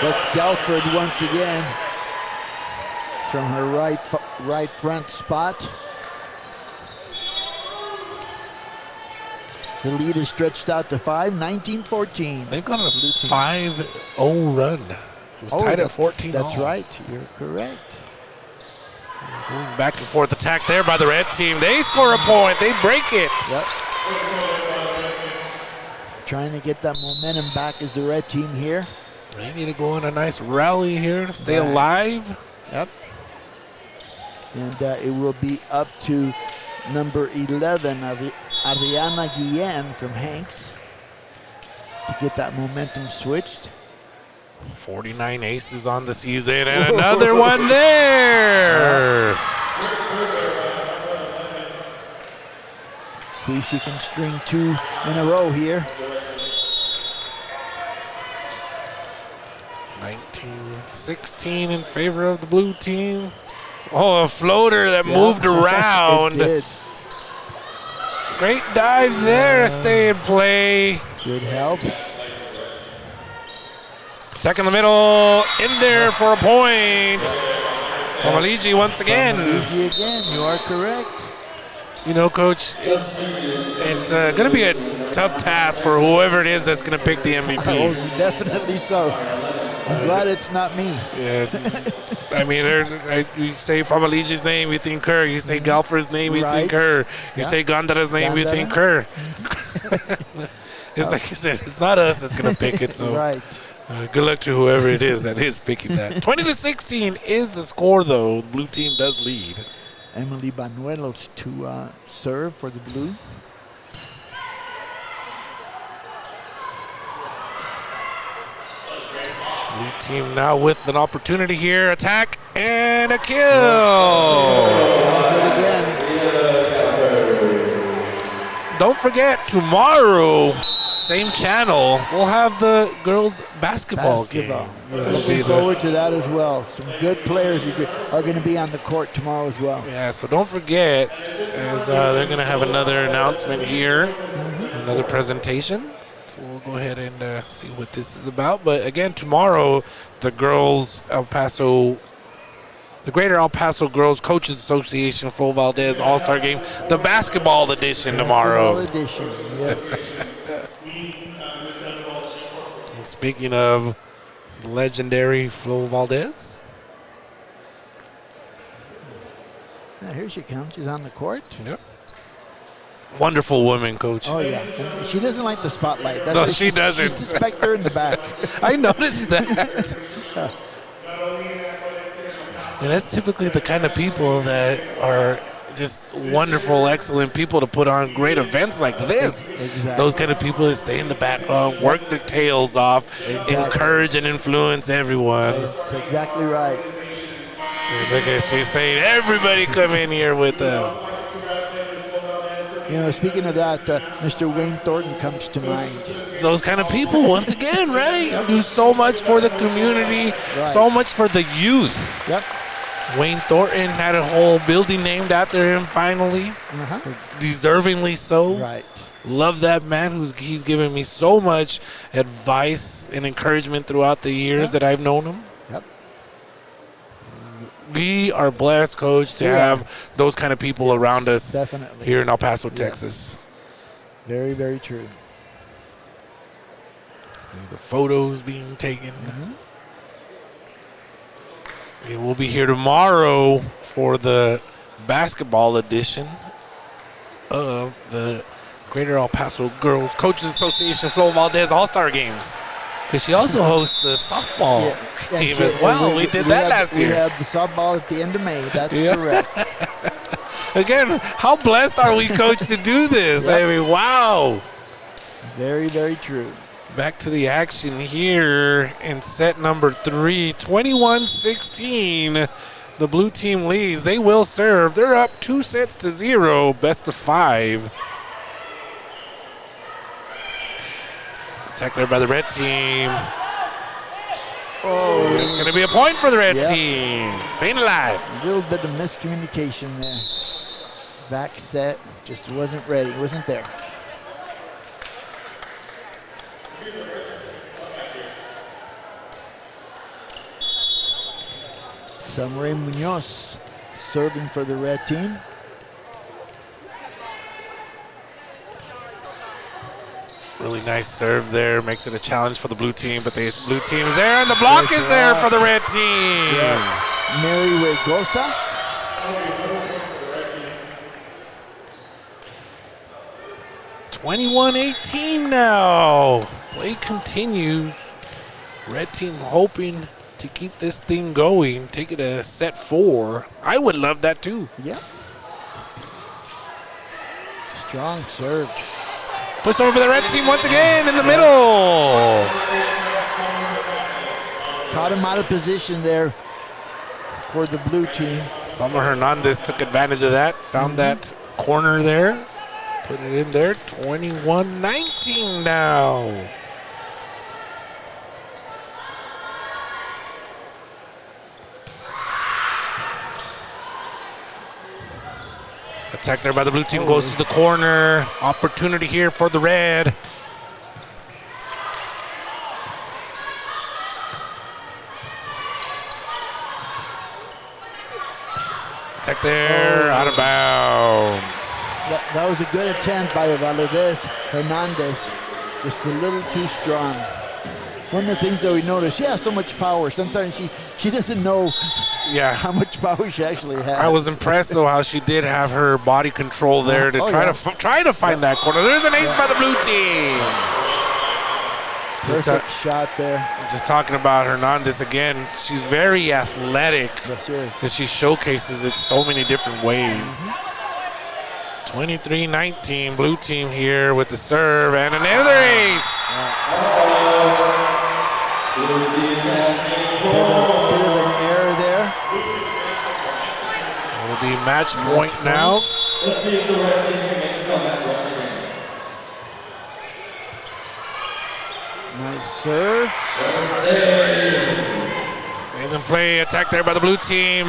That's Galford once again from her right front spot. The lead is stretched out to 5, 19-14. They've got a 5-0 run. It was tied at 14. That's right. You're correct. Going back and forth attack there by the red team. They score a point. They break it. Yep. Trying to get that momentum back is the red team here. They need to go on a nice rally here to stay alive. Yep. And it will be up to number 11, Ariana Guillen from Hanks, to get that momentum switched. 49 aces on the season and another one there. See if she can string 2 in a row here. 19-16 in favor of the blue team. Oh, a floater that moved around. It did. Great dive there, stay in play. Good help. Attack in the middle, in there for a point. Maligi once again. Maligi again, you are correct. You know, Coach, it's going to be a tough task for whoever it is that's going to pick the MVP. Oh, definitely so. I'm glad it's not me. Yeah, I mean, you say Famaligi's name, you think her. You say Galford's name, you think her. You say Gondara's name, you think her. It's like you said, it's not us that's going to pick it. So Right. Good luck to whoever it is that is picking that. 20-16 is the score, though. The blue team does lead. Emily Banuelos to serve for the blue. Blue team now with an opportunity here. Attack and a kill. Again. Don't forget, tomorrow, same channel, we'll have the girls' basketball game. Yeah, looking forward to that as well. Some good players are going to be on the court tomorrow as well. Yeah, so don't forget, as they're going to have another announcement here, another presentation. So we'll go ahead and see what this is about. But again, tomorrow, the girls' the Greater El Paso Girls Coaches Association Flo Valdez All-Star Game, the basketball edition tomorrow. Basketball edition, yes. And speaking of legendary Flo Valdez. Now, here she comes. She's on the court. Yep. Wonderful woman, Coach. Oh, yeah. And she doesn't like the spotlight. That's No, why she doesn't. She suspect her in the back. I noticed that. And that's typically the kind of people that are just wonderful, excellent people to put on great events like this. Exactly. Those kind of people that stay in the background, work their tails off, encourage and influence everyone. That's exactly right. Look at she's saying, everybody come in here with us. You know, speaking of that, Mr. Wayne Thornton comes to mind. Those kind of people, once again, right? Do so much for the community, so much for the youth. Yep. Wayne Thornton had a whole building named after him finally. Deservingly so. Right. Love that man. He's given me so much advice and encouragement throughout the years that I've known him. Yep. We are blessed, Coach, to have those kind of people around us here in El Paso, Texas. Very, very true. The photos being taken. Okay, we'll be here tomorrow for the basketball edition of the Greater El Paso Girls Coaches Association Flo Valdez All-Star Games. Because she also hosts the softball game as well. We did that last year. We had the softball at the end of May. That's correct. Again, how blessed are we, Coach, to do this? I mean, wow. Very, very true. Back to the action here in set number 3, 21-16. The blue team leads. They will serve. They're up 2-0, best of 5. Attack there by the red team. Oh, it's going to be a point for the red team. Staying alive. A little bit of miscommunication there. Back set just wasn't ready. Wasn't there. Samaire Munoz serving for the red team. Really nice serve there. Makes it a challenge for the blue team, but the blue team is there, and the block is there for the red team. Mary Gosa. (21-18) now. Play continues. Red team hoping to keep this thing going. Take it to set 4. I would love that too. Yeah. Strong serve. Push over for the red team once again in the middle. Caught him out of position there for the blue team. Samaire Hernandez took advantage of that. Found that corner there. Put it in there. 21-19 now. Attack there by the blue team goes to the corner. Opportunity here for the red. Attack there, out of bounds. That was a good attempt by Valadez. Hernandez just a little too strong. One of the things that we noticed, she has so much power. Sometimes she doesn't know how much power she actually has. I was impressed though how she did have her body control there to try to find that corner. There's an ace by the blue team. Perfect shot there. Just talking about Hernandez again, she's very athletic. Yes, she is. Because she showcases it so many different ways. 23-19, blue team here with the serve and another ace. Bit of an error there. It will be match point now. Let's see if the red team can make a comeback once again. Nice serve. Stays in play, attack there by the blue team.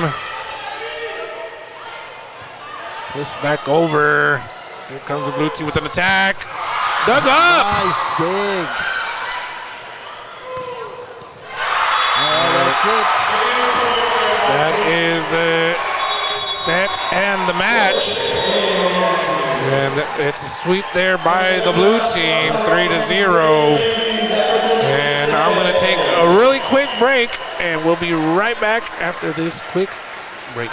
Push back over. Here comes the blue team with an attack. Dug up. Nice dig. That's it. That is the set and the match. And it's a sweep there by the blue team, 3-0. And I'm going to take a really quick break, and we'll be right back after this quick break.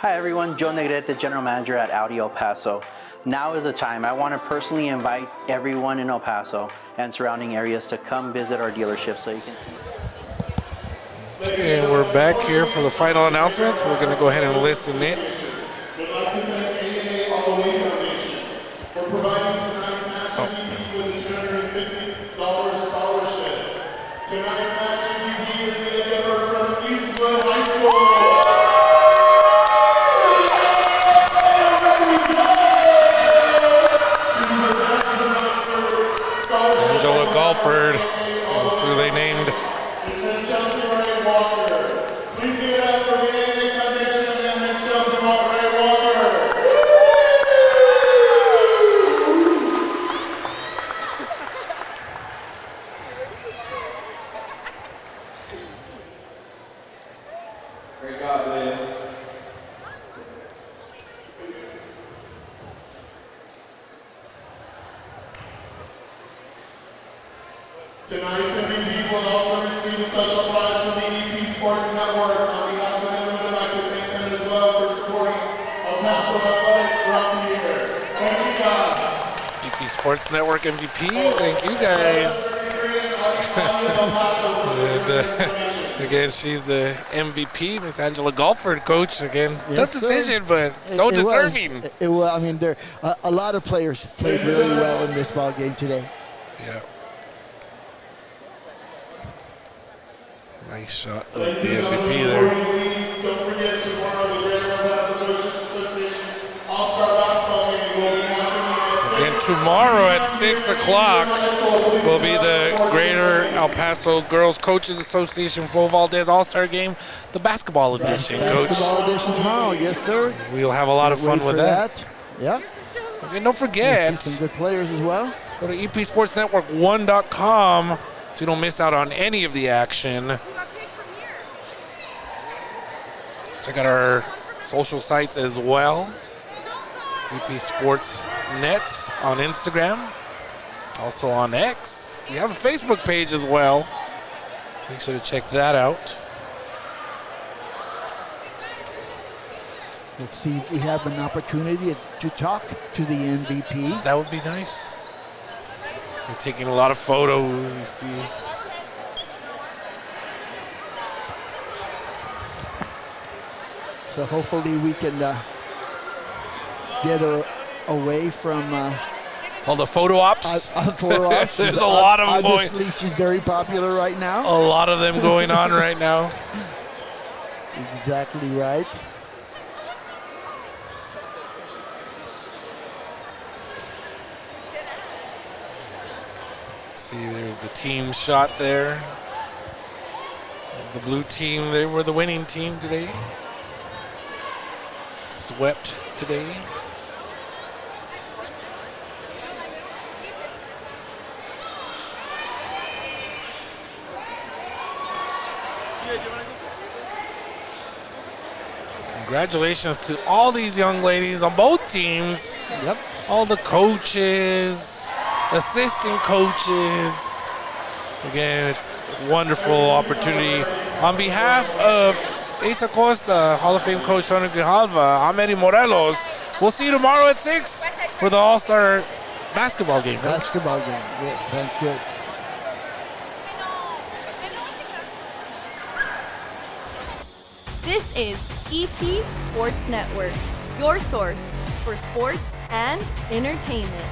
Hi everyone, Joe Negrete, General Manager at Audi El Paso. Now is the time. I want to personally invite everyone in El Paso and surrounding areas to come visit our dealership so you can see. And we're back here for the final announcements. We're going to go ahead and listen in. We'd like to thank AAA All the Way Foundation for providing tonight's match MVP with a $250 scholarship. Tonight's match MVP is the endeavor from Eastwood High School. Angela Golford, that's who they named. Please give it up for the AAA Foundation and Ms. Chelsea Ray Walker. Great job, Jalynn. Tonight's MVP will also receive a special prize from the EP Sports Network. On behalf of them, we'd like to thank them as well for supporting El Paso athletics throughout the year. Thank you guys. EP Sports Network MVP, thank you guys. And, again, she's the MVP, Miss Angela Golford, coach. Again, tough decision, but so deserving. It was. I mean, there a lot of players played really well in this ball game today. Yeah. Nice shot of the MVP there. Don't forget tomorrow the Greater El Paso Coaches Association All-Star Basketball Game will be happening at 6. And tomorrow at 6 o'clock will be the Greater El Paso Girls Coaches Association Flo Valdez All-Star Game, the basketball edition, Coach. Basketball edition tomorrow, yes, sir. We'll have a lot of fun Wait with for that. Yep. So again, don't forget, Some good players as well. go to epsportsnetwork1.com so you don't miss out on any of the action. Check out our social sites as well. EP Sports Net on Instagram. Also on X. We have a Facebook page as well. Make sure to check that out. Let's see if we have an opportunity to talk to the MVP. That would be nice. We're taking a lot of photos, you see. So hopefully we can get her away from All the photo ops. photo ops. There's a lot of them going. Obviously, she's very popular right now. A lot of them going on right now. Exactly right. See, there's the team shot there. The blue team, they were the winning team today. Swept today. Congratulations to all these young ladies on both teams. Yep. All the coaches, assistant coaches. Again, it's a wonderful opportunity. On behalf of Ace Acosta, Hall of Fame coach Tony Grijalva, Amerir Morelos, we'll see you tomorrow at 6 for the All-Star basketball game. Coach. Basketball game. Yes, sounds good. This is EP Sports Network, your source for sports and entertainment.